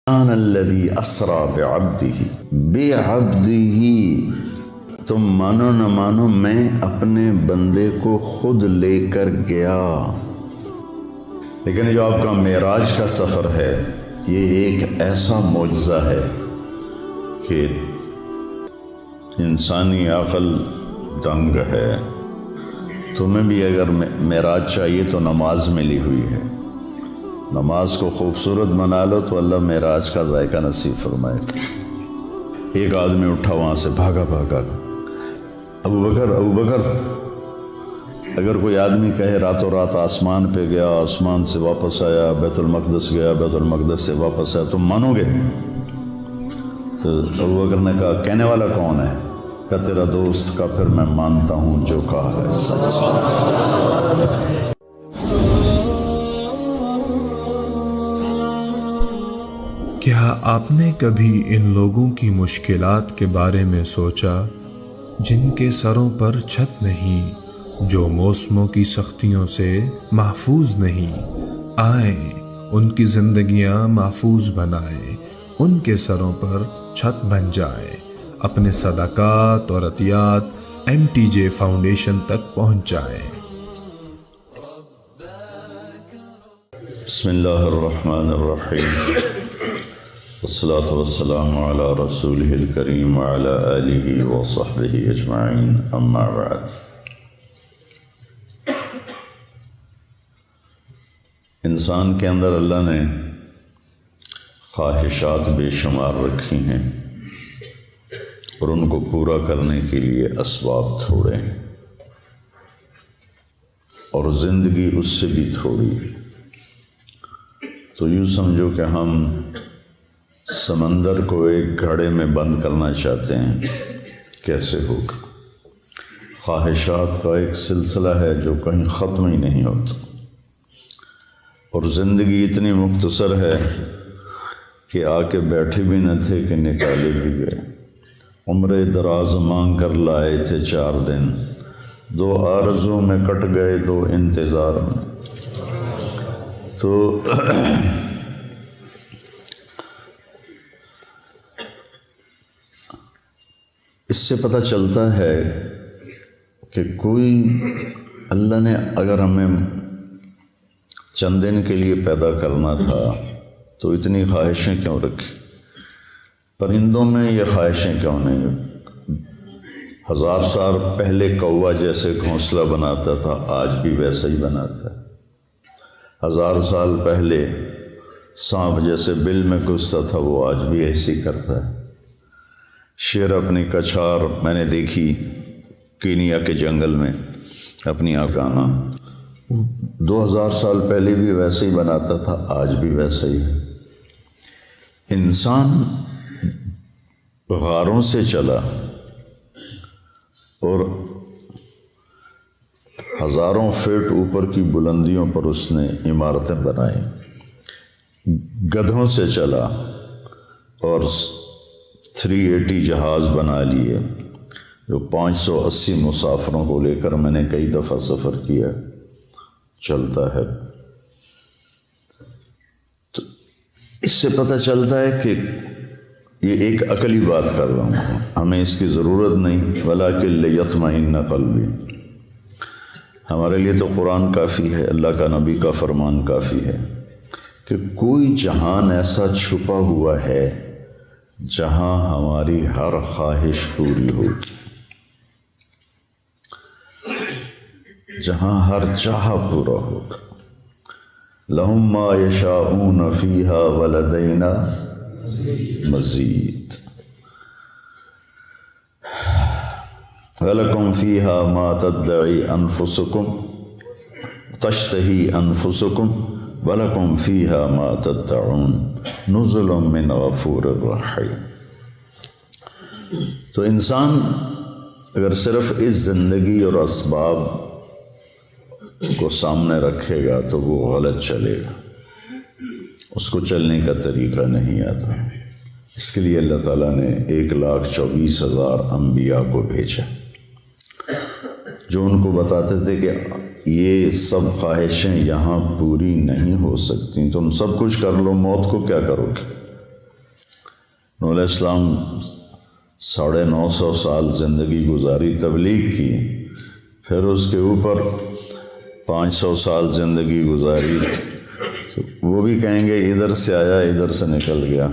سبحان الذی اسریٰ بعبدہ، تم مانو نہ مانو میں اپنے بندے کو خود لے کر گیا۔ لیکن جو آپ کا معراج کا سفر ہے یہ ایک ایسا معجزہ ہے کہ انسانی عقل دنگ ہے۔ تمہیں بھی اگر معراج چاہیے تو نماز ملی ہوئی ہے، نماز کو خوبصورت بنا لو تو اللہ معراج کا ذائقہ نصیب فرمائے۔ ایک آدمی اٹھا وہاں سے بھاگا ابو بکر، اگر کوئی آدمی کہے راتوں رات آسمان پہ گیا، آسمان سے واپس آیا، بیت المقدس گیا، بیت المقدس سے واپس آیا، تم مانو گے؟ تو ابو بکر نے کہا کہنے والا کون ہے؟ کہا تیرا دوست۔ کا پھر میں مانتا ہوں جو کہا ہے سچ۔ کیا آپ نے کبھی ان لوگوں کی مشکلات کے بارے میں سوچا جن کے سروں پر چھت نہیں، جو موسموں کی سختیوں سے محفوظ نہیں؟ آئیں ان کی زندگیاں محفوظ بنائیں، ان کے سروں پر چھت بن جائے۔ اپنے صدقات اور عطیات MTJ فاؤنڈیشن تک پہنچائیں۔ بسم اللہ الرحمن الرحیم، والصلاة والسلام علی رسولہ الکریم وعلی آلہ وصحبہ اجمعین، اما بعد۔ انسان کے اندر اللہ نے خواہشات بے شمار رکھی ہیں اور ان کو پورا کرنے کے لیے اسباب تھوڑے ہیں، اور زندگی اس سے بھی تھوڑی ہے۔ تو یوں سمجھو کہ ہم سمندر کو ایک گھڑے میں بند کرنا چاہتے ہیں، کیسے ہوگا؟ خواہشات کا ایک سلسلہ ہے جو کہیں ختم ہی نہیں ہوتا، اور زندگی اتنی مختصر ہے کہ آ کے بیٹھے بھی نہ تھے کہ نکالے بھی گئے۔ عمر دراز مانگ کر لائے تھے 4 دن، 2 آرزوں میں کٹ گئے 2 انتظار میں۔ تو اس سے پتہ چلتا ہے کہ کوئی اللہ نے اگر ہمیں چند دن کے لیے پیدا کرنا تھا تو اتنی خواہشیں کیوں رکھی؟ پرندوں میں یہ خواہشیں کیوں نہیں؟ 1000 سال پہلے کوا جیسے گھونسلہ بناتا تھا آج بھی ویسا ہی بناتا ہے۔ 1000 سال پہلے سانپ جیسے بل میں گھستا تھا وہ آج بھی ایسے ہی کرتا ہے۔ شیر اپنی کچھار میں نے دیکھی کینیا کے جنگل میں اپنی آکانا، 2000 سال پہلے بھی ویسے ہی بناتا تھا آج بھی ویسا ہی ہے۔ انسان غاروں سے چلا اور 1000 فٹ اوپر کی بلندیوں پر اس نے عمارتیں بنائی، گدھوں سے چلا اور 380 جہاز بنا لیے جو 580 مسافروں کو لے کر میں نے کئی دفعہ سفر کیا چلتا ہے۔ تو اس سے پتہ چلتا ہے کہ یہ ایک عقلی بات کر رہا ہوں، ہمیں اس کی ضرورت نہیں، وَلَٰكِن لِيَطْمَئِنَّ قَلْبِي۔ ہمارے لیے تو قرآن کافی ہے، اللہ کا نبی کا فرمان کافی ہے کہ کوئی جہان ایسا چھپا ہوا ہے جہاں ہماری ہر خواہش پوری ہوگی، جہاں ہر چاہا پورا ہوگا۔ لَهُم مَّا يَشَاءُونَ فِيهَا وَلَدَيْنَا مزید، وَلَكُمْ فِيهَا مَا تَدَّعِي أَنفُسُكُمْ تَشْتَهِي أَنفُسُكُمْ وَلَكُمْ فِيهَا مَا تَدَّعُونَ نُزُلٌ مِّنْ غَفُورٍ رَحِيمٍ۔ تو انسان اگر صرف اس زندگی اور اسباب کو سامنے رکھے گا تو وہ غلط چلے گا، اس کو چلنے کا طریقہ نہیں آتا۔ اس کے لیے اللہ تعالیٰ نے 1,24,000 انبیاء کو بھیجا جو ان کو بتاتے تھے کہ یہ سب خواہشیں یہاں پوری نہیں ہو سکتی، تم سب کچھ کر لو، موت کو کیا کرو گے؟ نوح علیہ السلام 950 سال زندگی گزاری، تبلیغ کی، پھر اس کے اوپر 500 سال زندگی گزاری، تو وہ بھی کہیں گے ادھر سے آیا ادھر سے نکل گیا۔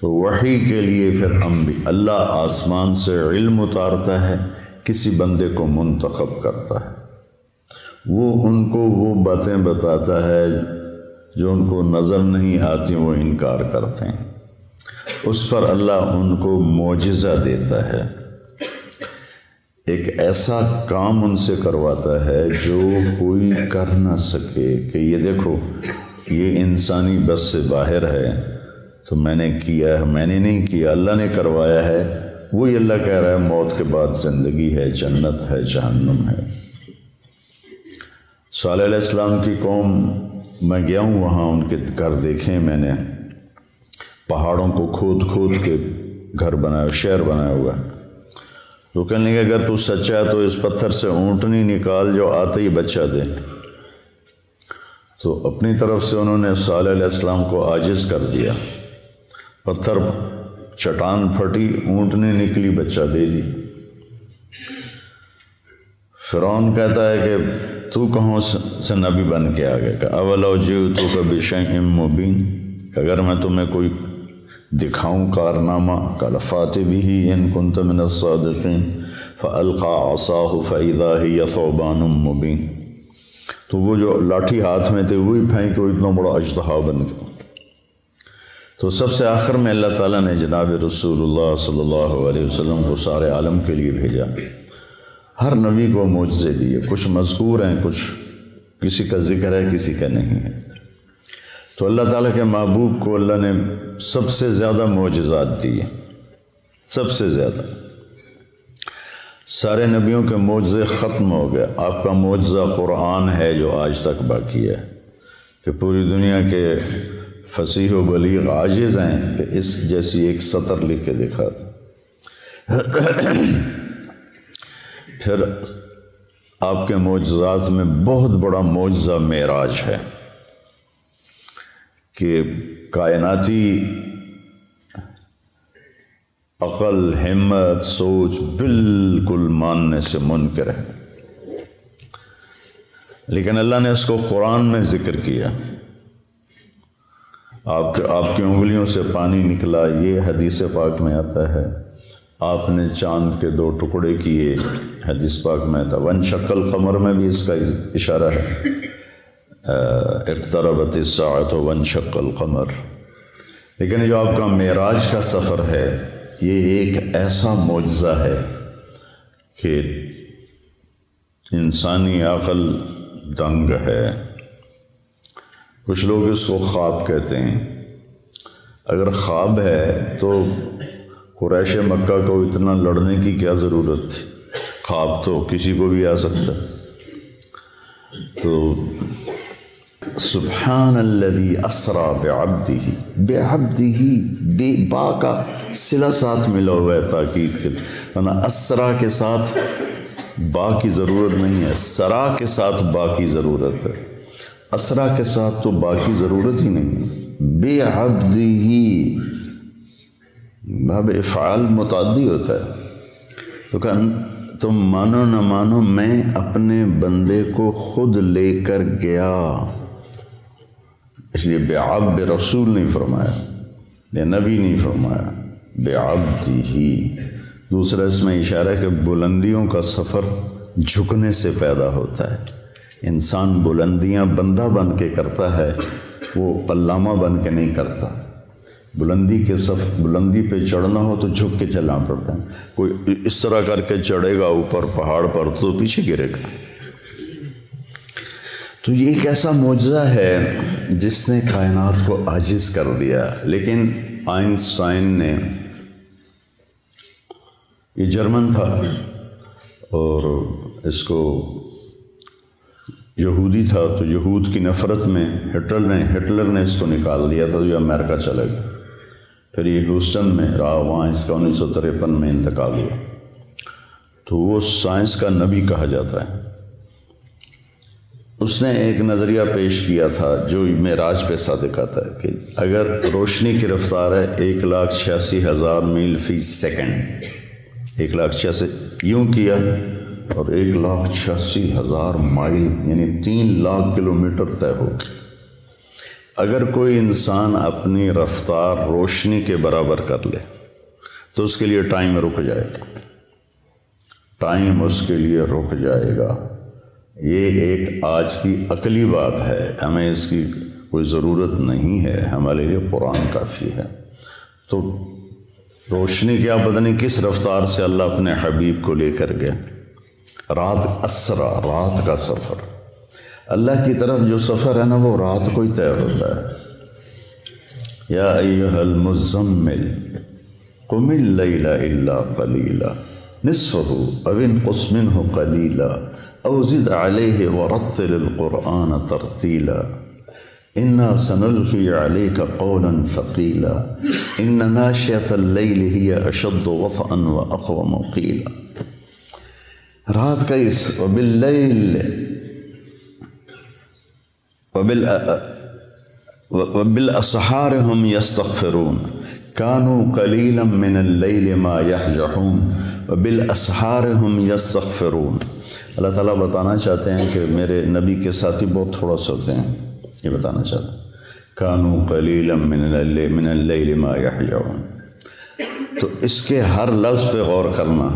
تو وحی کے لیے پھر اللہ آسمان سے علم اتارتا ہے، کسی بندے کو منتخب کرتا ہے، وہ ان کو وہ باتیں بتاتا ہے جو ان کو نظر نہیں آتی، وہ انکار کرتے ہیں، اس پر اللہ ان کو معجزہ دیتا ہے، ایک ایسا کام ان سے کرواتا ہے جو کوئی کر نہ سکے، کہ یہ دیکھو یہ انسانی بس سے باہر ہے، تو میں نے کیا ہے، میں نے نہیں کیا، اللہ نے کروایا ہے۔ وہی اللہ کہہ رہا ہے موت کے بعد زندگی ہے، جنت ہے، جہنم ہے۔ صالح علیہ السلام کی قوم، میں گیا ہوں وہاں، ان کے گھر دیکھیں میں نے، پہاڑوں کو کھود کھود کے گھر بنایا، شہر بنایا ہوا ہے۔ تو کہنے لگے اگر تو سچا ہے تو اس پتھر سے اونٹنی نکال جو آتے ہی بچہ دے۔ تو اپنی طرف سے انہوں نے صالح علیہ السلام کو عاجز کر دیا، پتھر چٹان پھٹی، اونٹنی نکلی، بچہ دے دی۔ فرعون کہتا ہے کہ تو کہاں سے نبی بن کے آ گیا، کہ اولو جئتک بشیء مبین، کہ اگر میں تمہیں کوئی دکھاؤں کارنامہ، قال فات بہ ان کنت من الصادقین، فالقى عصاہ فاذا ہی ثعبان مبین، تو وہ جو لاٹھی ہاتھ میں تھے وہی پھینکے، وہ اتنا بڑا اژدہا بن گیا۔ تو سب سے آخر میں اللہ تعالیٰ نے جناب رسول اللہ صلی اللہ علیہ وسلم کو سارے عالم کے لیے بھیجا۔ ہر نبی کو معجزے دیے، کچھ مذکور ہیں، کچھ کسی کا ذکر ہے، کسی کا نہیں ہے۔ تو اللہ تعالیٰ کے محبوب کو اللہ نے سب سے زیادہ معجزات دیے، سب سے زیادہ۔ سارے نبیوں کے معجزے ختم ہو گئے، آپ کا معجزہ قرآن ہے جو آج تک باقی ہے، کہ پوری دنیا کے فصیح و بلیغ عاجز ہیں کہ اس جیسی ایک سطر لکھ کے دکھا دیں۔ پھر آپ کے معجزات میں بہت بڑا معجزہ معراج ہے، کہ کائناتی عقل، ہمت، سوچ بالکل ماننے سے منکر ہے، لیکن اللہ نے اس کو قرآن میں ذکر کیا۔ آپ کی انگلیوں سے پانی نکلا، یہ حدیث پاک میں آتا ہے۔ آپ نے چاند کے 2 ٹکڑے کیے، حدیث پاک میں آتا ہے۔ وانشق القمر میں بھی اس کا اشارہ ہے، اقتربت الساعۃ وانشق القمر۔ لیکن جو آپ کا معراج کا سفر ہے، یہ ایک ایسا معجزہ ہے کہ انسانی عقل دنگ ہے۔ کچھ لوگ اس کو خواب کہتے ہیں۔ اگر خواب ہے تو قریش مکہ کو اتنا لڑنے کی کیا ضرورت تھی؟ خواب تو کسی کو بھی آ سکتا۔ تو سبحان الذی اسری بعبدہ، بے با کا صلہ ساتھ ملا ہوا ہے تاکید کے، ورنہ اسرا کے ساتھ با کی ضرورت نہیں ہے، سرا کے ساتھ با کی ضرورت ہے، اسرا کے ساتھ تو با کی ضرورت ہی نہیں ہے۔ بعبدہ باب افعال متعدی ہوتا ہے، تو کہ تم مانو نہ مانو میں اپنے بندے کو خود لے کر گیا، اس لیے بعبد رسول نہیں فرمایا، یا نبی نہیں فرمایا، بعبدہ۔ دوسرا اس میں اشارہ ہے کہ بلندیوں کا سفر جھکنے سے پیدا ہوتا ہے۔ انسان بلندیاں بندہ بن کے کرتا ہے، وہ علامہ بن کے نہیں کرتا۔ بلندی پہ چڑھنا ہو تو جھک کے چلنا پڑتا ہے، کوئی اس طرح کر کے چڑھے گا اوپر پہاڑ پر تو پیچھے گرے گا۔ تو یہ ایک ایسا معجزہ ہے جس نے کائنات کو عاجز کر دیا۔ لیکن آئنسٹائن نے، یہ جرمن تھا اور اس کو یہودی تھا، تو یہود کی نفرت میں ہٹلر نے اس کو نکال دیا تھا، تو یہ امریکہ چلے گیا۔ پھر یہ ہیوسٹن میں رہا، وہاں اس کا 1953 میں انتقال ہوا۔ تو وہ سائنس کا نبی کہا جاتا ہے۔ اس نے ایک نظریہ پیش کیا تھا جو معراج پہ صادق آتا ہے کہ اگر روشنی کی رفتار ہے 1,86,000 میل فی سیکنڈ، 1,86,000 یوں کیا اور 1,86,000 مائل یعنی 3,00,000 کلومیٹر طے ہو گئی۔ اگر کوئی انسان اپنی رفتار روشنی کے برابر کر لے تو اس کے لیے ٹائم رک جائے گا، ٹائم اس کے لیے رک جائے گا۔ یہ ایک آج کی عقلی بات ہے، ہمیں اس کی کوئی ضرورت نہیں ہے، ہمارے لیے قرآن کافی ہے۔ تو روشنی کیا پتہ نہیں کس رفتار سے اللہ اپنے حبیب کو لے کر گئے، رات اسرا، رات کا سفر، اللہ کی طرف جو سفر ہے نا وہ رات کو ہی طے ہوتا ہے۔ یا ایھا المزمل قم اللیل الا قلیلا نصفہ او انقص منہ قلیلا او زد علیہ ورتل القرآن ترتیلا انا سنلقی علیک قولا ثقیلا ان ناشئۃ اللیل ہی اشد وطئا واقوم قیلا۔ رات کا اس وباللیل وبالاسحار هم یستغفرون کانوا قلیلا من اللیل ما یہجعون وبالاسحار هم یستغفرون۔ اللہ تعالیٰ بتانا چاہتے ہیں کہ میرے نبی کے ساتھی بہت تھوڑا سوتے ہیں، یہ بتانا چاہتے ہیں کانوا قلیلا من اللیل ما یہجعون۔ تو اس کے ہر لفظ پہ غور کرنا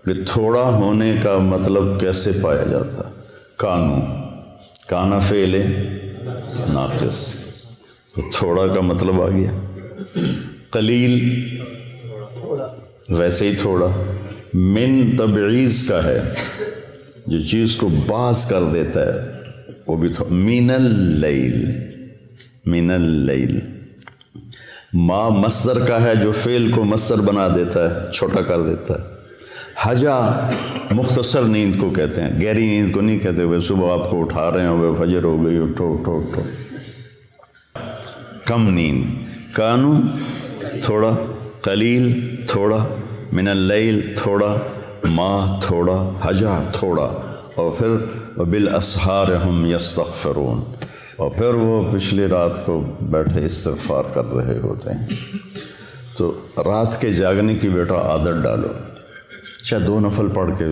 کہ تھوڑا ہونے کا مطلب کیسے پایا جاتا۔ کانا فعل ناقص، تو تھوڑا کا مطلب آ گیا۔ قلیل ویسے ہی تھوڑا، من تبعیض کا ہے، جو چیز کو باز کر دیتا ہے وہ بھی تھوڑا۔ من اللیل، من اللیل۔ ما مصدر کا ہے جو فعل کو مصدر بنا دیتا ہے، چھوٹا کر دیتا ہے۔ حجا مختصر نیند کو کہتے ہیں، گہری نیند کو نہیں کہتے ہوئے صبح آپ کو اٹھا رہے ہیں، وہ فجر ہو گئی، اٹھو اٹھو اٹھو، کم نیند۔ کانو تھوڑا، قلیل تھوڑا، من اللیل تھوڑا، ما تھوڑا، حجا تھوڑا، اور پھر وبالاسحار ہم یستغفرون، اور پھر وہ پچھلی رات کو بیٹھے استغفار کر رہے ہوتے ہیں۔ تو رات کے جاگنے کی بیٹا عادت ڈالو، چاہے 2 نفل پڑھ کے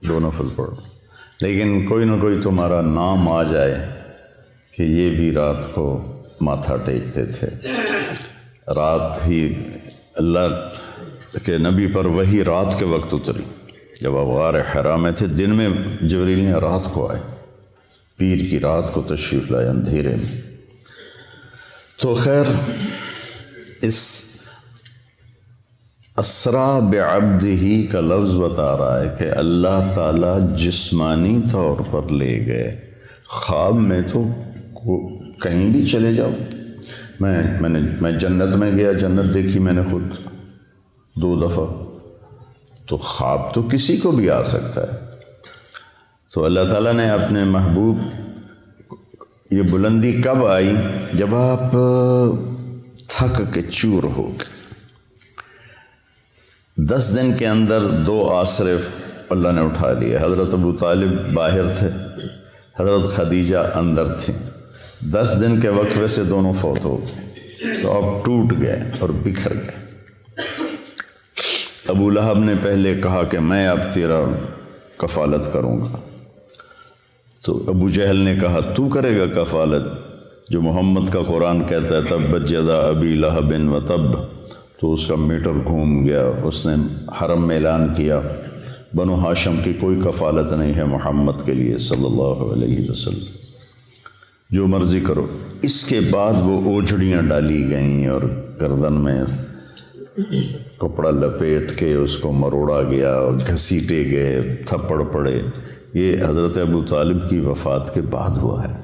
2 نفل پڑھو، لیکن کوئی نہ کوئی تمہارا نام آ جائے کہ یہ بھی رات کو ماتھا ٹیکتے تھے۔ رات ہی اللہ کے نبی پر وہی رات کے وقت اتری جب آپ غار حرا میں تھے، دن میں جبریل نے رات کو آئے، پیر کی رات کو تشریف لائے اندھیرے میں۔ تو خیر، اس اسرا بعبدہ کا لفظ بتا رہا ہے کہ اللہ تعالیٰ جسمانی طور پر لے گئے۔ خواب میں تو کہیں بھی چلے جاؤ، میں جنت میں گیا، جنت دیکھی میں نے خود 2 دفعہ، تو خواب تو کسی کو بھی آ سکتا ہے۔ تو اللہ تعالیٰ نے اپنے محبوب، یہ بلندی کب آئی؟ جب آپ تھک کے چور ہو گئے۔ 10 دن کے اندر 2 آسرے اللہ نے اٹھا لیے۔ حضرت ابو طالب باہر تھے، حضرت خدیجہ اندر تھیں۔ 10 دن کے وقفے سے دونوں فوت ہو گئے، تو آپ ٹوٹ گئے اور بکھر گئے۔ ابو لہب نے پہلے کہا کہ میں اب تیرا کفالت کروں گا، تو ابو جہل نے کہا تو کرے گا کفالت، جو محمد کا قرآن کہتا ہے تبت یدا ابی لہب وتب، تو اس کا میٹر گھوم گیا۔ اس نے حرم میں اعلان کیا بنو ہاشم کی کوئی کفالت نہیں ہے محمد کے لیے صلی اللہ علیہ وسلم، جو مرضی کرو۔ اس کے بعد وہ اوجھڑیاں ڈالی گئیں اور گردن میں کپڑا لپیٹ کے اس کو مروڑا گیا اور گھسیٹے گئے، تھپڑ پڑے۔ یہ حضرت ابو طالب کی وفات کے بعد ہوا ہے،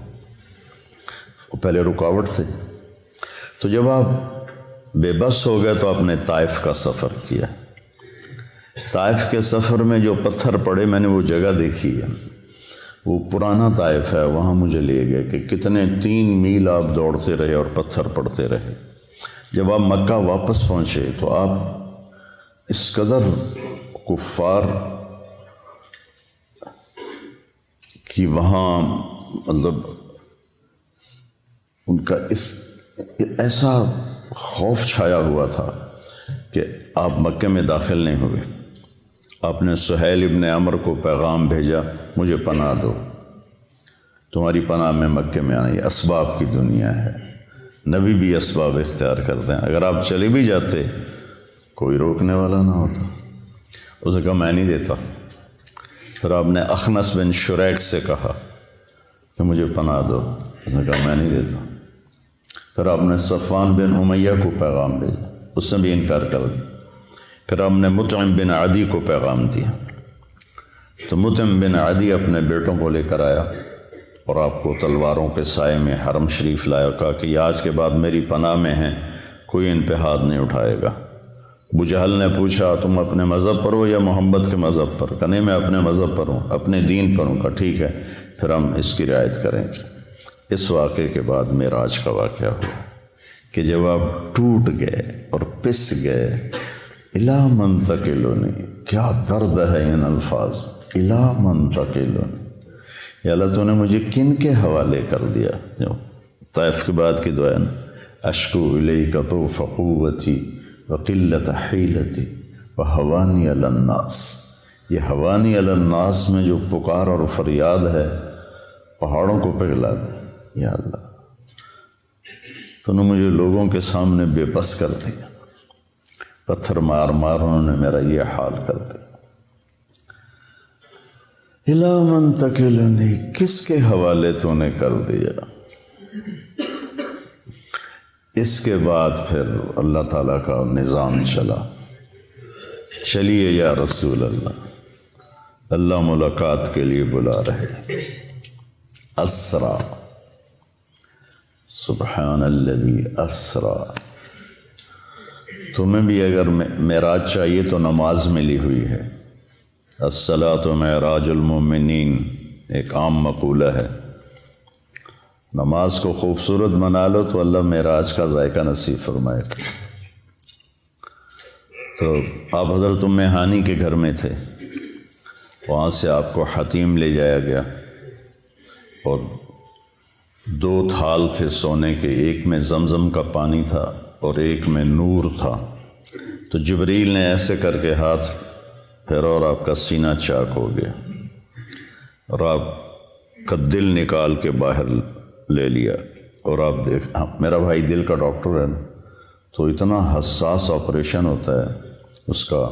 وہ پہلے رکاوٹ تھے۔ تو جب آپ بے بس ہو گئے تو آپ نے طائف کا سفر کیا۔ طائف کے سفر میں جو پتھر پڑے، میں نے وہ جگہ دیکھی ہے، وہ پرانا طائف ہے، وہاں مجھے لے گئے کہ کتنے 3 میل آپ دوڑتے رہے اور پتھر پڑتے رہے۔ جب آپ مکہ واپس پہنچے تو آپ اس قدر کفار کی وہاں مطلب ان کا ایسا خوف چھایا ہوا تھا کہ آپ مکے میں داخل نہیں ہوئے۔ آپ نے سہیل ابن عمر کو پیغام بھیجا، مجھے پناہ دو، تمہاری پناہ میں مکے میں آنا۔ یہ اسباب کی دنیا ہے، نبی بھی اسباب اختیار کرتے ہیں۔ اگر آپ چلے بھی جاتے کوئی روکنے والا نہ ہوتا۔ اس نے کہا میں نہیں دیتا۔ پھر آپ نے اخنس بن شریک سے کہا کہ مجھے پناہ دو، اس نے کہا میں نہیں دیتا۔ پھر آپ نے صفوان بن امیہ کو پیغام بھیجا، اس نے بھی انکار کر دیا۔ پھر آپ نے مطعم بن عدی کو پیغام دیا، تو مطعم بن عدی اپنے بیٹوں کو لے کر آیا اور آپ کو تلواروں کے سائے میں حرم شریف لایا، کہا کہ یہ آج کے بعد میری پناہ میں ہیں، کوئی ان پہ ہاتھ نہیں اٹھائے گا۔ ابو جہل نے پوچھا تم اپنے مذہب پر ہو یا محمد کے مذہب پر؟ کہا نہیں میں اپنے مذہب پر ہوں، اپنے دین پر ہوں۔ کہا ٹھیک ہے، پھر ہم اس کی رعایت کریں گے۔ اس واقعے کے بعد معراج کا واقعہ ہوا کہ جب آپ ٹوٹ گئے اور پس گئے، الا منتقلونی، کیا درد ہے ان الفاظ، الا منتقلونی، یا اللہ تو نے مجھے کن کے حوالے کر دیا؟ جو طائف کے بعد کی دعا ہے نا، اشکو الیک طوف قوتی وقلت حیلتی وحوانی علی الناس، یہ حوانی علی الناس میں جو پکار اور فریاد ہے پہاڑوں کو پگھلا دے۔ یا اللہ تو نے مجھے لوگوں کے سامنے بے بس کر دیا، پتھر مار مار انہوں نے میرا یہ حال کر دیا۔ الا من تکلنی، کس کے حوالے تو نے کر دیا؟ اس کے بعد پھر اللہ تعالیٰ کا نظام چلا، چلیے یا رسول اللہ، اللہ ملاقات کے لیے بلا رہے۔ اسرا، سبحان الذی اسرا۔ تمہیں بھی اگر معراج چاہیے تو نماز ملی ہوئی ہے۔ الصلاۃ معراج المؤمنین ایک عام مقولہ ہے۔ نماز کو خوبصورت بنا لو تو اللہ معراج کا ذائقہ نصیب فرمائے گا۔ تو آپ حضرت ام ہانی کے گھر میں تھے، وہاں سے آپ کو حتیم لے جایا گیا اور 2 تھال تھے سونے کے، ایک میں زمزم کا پانی تھا اور ایک میں نور تھا۔ تو جبریل نے ایسے کر کے ہاتھ پھیرا اور آپ کا سینہ چاک ہو گیا اور آپ کا دل نکال کے باہر لے لیا۔ اور آپ دیکھ، میرا بھائی دل کا ڈاکٹر ہے نا، تو اتنا حساس آپریشن ہوتا ہے اس کا،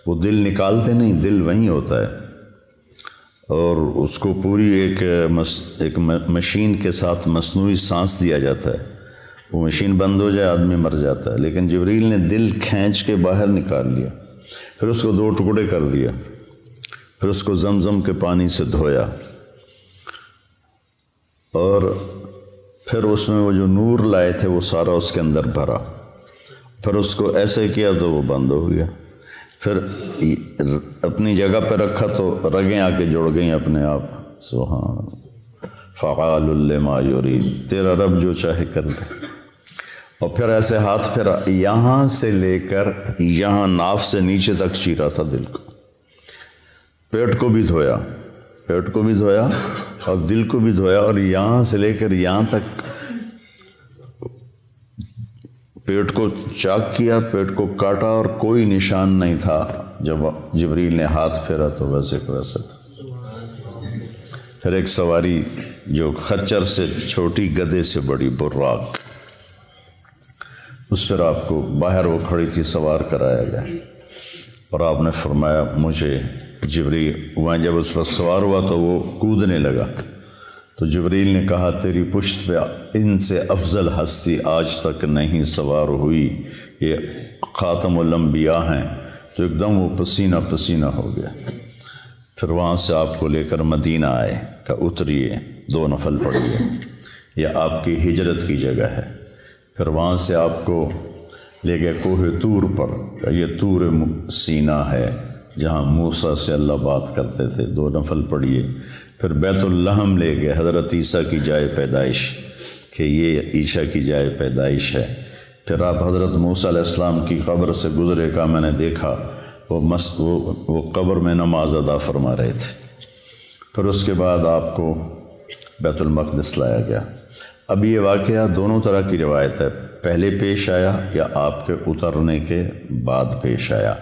وہ دل نکالتے نہیں، دل وہیں ہوتا ہے اور اس کو پوری ایک مشین کے ساتھ مصنوعی سانس دیا جاتا ہے۔ وہ مشین بند ہو جائے آدمی مر جاتا ہے، لیکن جبریل نے دل کھینچ کے باہر نکال لیا، پھر اس کو 2 ٹکڑے کر دیا، پھر اس کو زمزم کے پانی سے دھویا اور پھر اس میں وہ جو نور لائے تھے وہ سارا اس کے اندر بھرا، پھر اس کو ایسے کیا تو وہ بند ہو گیا، پھر اپنی جگہ پہ رکھا تو رگیں آ کے جڑ گئیں اپنے آپ۔ سبحان فعال لما یرید، تیرا رب جو چاہے کر دے۔ اور پھر ایسے ہاتھ پھیرا، یہاں سے لے کر یہاں ناف سے نیچے تک چیرا تھا دل کو، پیٹ کو بھی دھویا، پیٹ کو بھی دھویا اور دل کو بھی دھویا، اور یہاں سے لے کر یہاں تک پیٹ کو چاک کیا، پیٹ کو کاٹا اور کوئی نشان نہیں تھا۔ جب جبریل نے ہاتھ پھیرا تو ویسے کو ویسے تھا۔ پھر ایک سواری جو خچر سے چھوٹی، گدھے سے بڑی، براق، اس پر آپ کو باہر وہ کھڑی تھی، سوار کرایا گیا اور آپ نے فرمایا مجھے جبریل، وہاں جب اس پر سوار ہوا تو وہ کودنے لگا، تو جبریل نے کہا تیری پشت پہ ان سے افضل ہستی آج تک نہیں سوار ہوئی، یہ خاتم الانبیاء ہیں۔ تو ایک دم وہ پسینہ پسینہ ہو گیا۔ پھر وہاں سے آپ کو لے کر مدینہ آئے، کہ اتریے 2 نفل پڑھیے، یہ آپ کی ہجرت کی جگہ ہے۔ پھر وہاں سے آپ کو لے گئے کوہ طور پر، کہ یہ طور سینا ہے جہاں موسیٰ سے اللہ بات کرتے تھے، 2 نفل پڑھیے۔ پھر بیت اللحم لے گئے، حضرت عیسیٰ کی جائے پیدائش، کہ یہ عیسیٰ کی جائے پیدائش ہے۔ پھر آپ حضرت موسیٰ علیہ السلام کی قبر سے گزرے، کا میں نے دیکھا وہ قبر میں نماز ادا فرما رہے تھے۔ پھر اس کے بعد آپ کو بیت المقدس لایا گیا۔ اب یہ واقعہ دونوں طرح کی روایت ہے، پہلے پیش آیا یا آپ کے اترنے کے بعد پیش آیا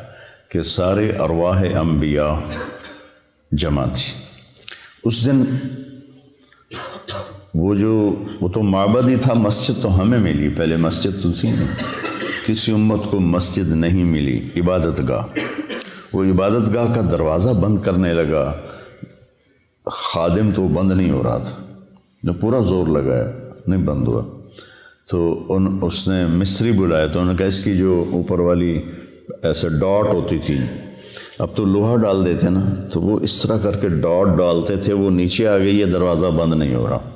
کہ سارے ارواح انبیاء جمع تھی اس دن۔ وہ تو معبد ہی تھا، مسجد تو ہمیں ملی، پہلے مسجد تو تھی نہیں، کسی امت کو مسجد نہیں ملی، عبادت گاہ۔ وہ عبادت گاہ کا دروازہ بند کرنے لگا، خادم تو بند نہیں ہو رہا تھا، جو پورا زور لگایا نہیں بند ہوا، تو اس نے مصری بلایا، تو انہوں نے کہا اس کی جو اوپر والی ایسے ڈاٹ ہوتی تھی، اب تو لوہا ڈال دیتے نا، تو وہ اس طرح کر کے ڈاٹ ڈالتے تھے، وہ نیچے آ گئی، یہ دروازہ بند نہیں ہو رہا۔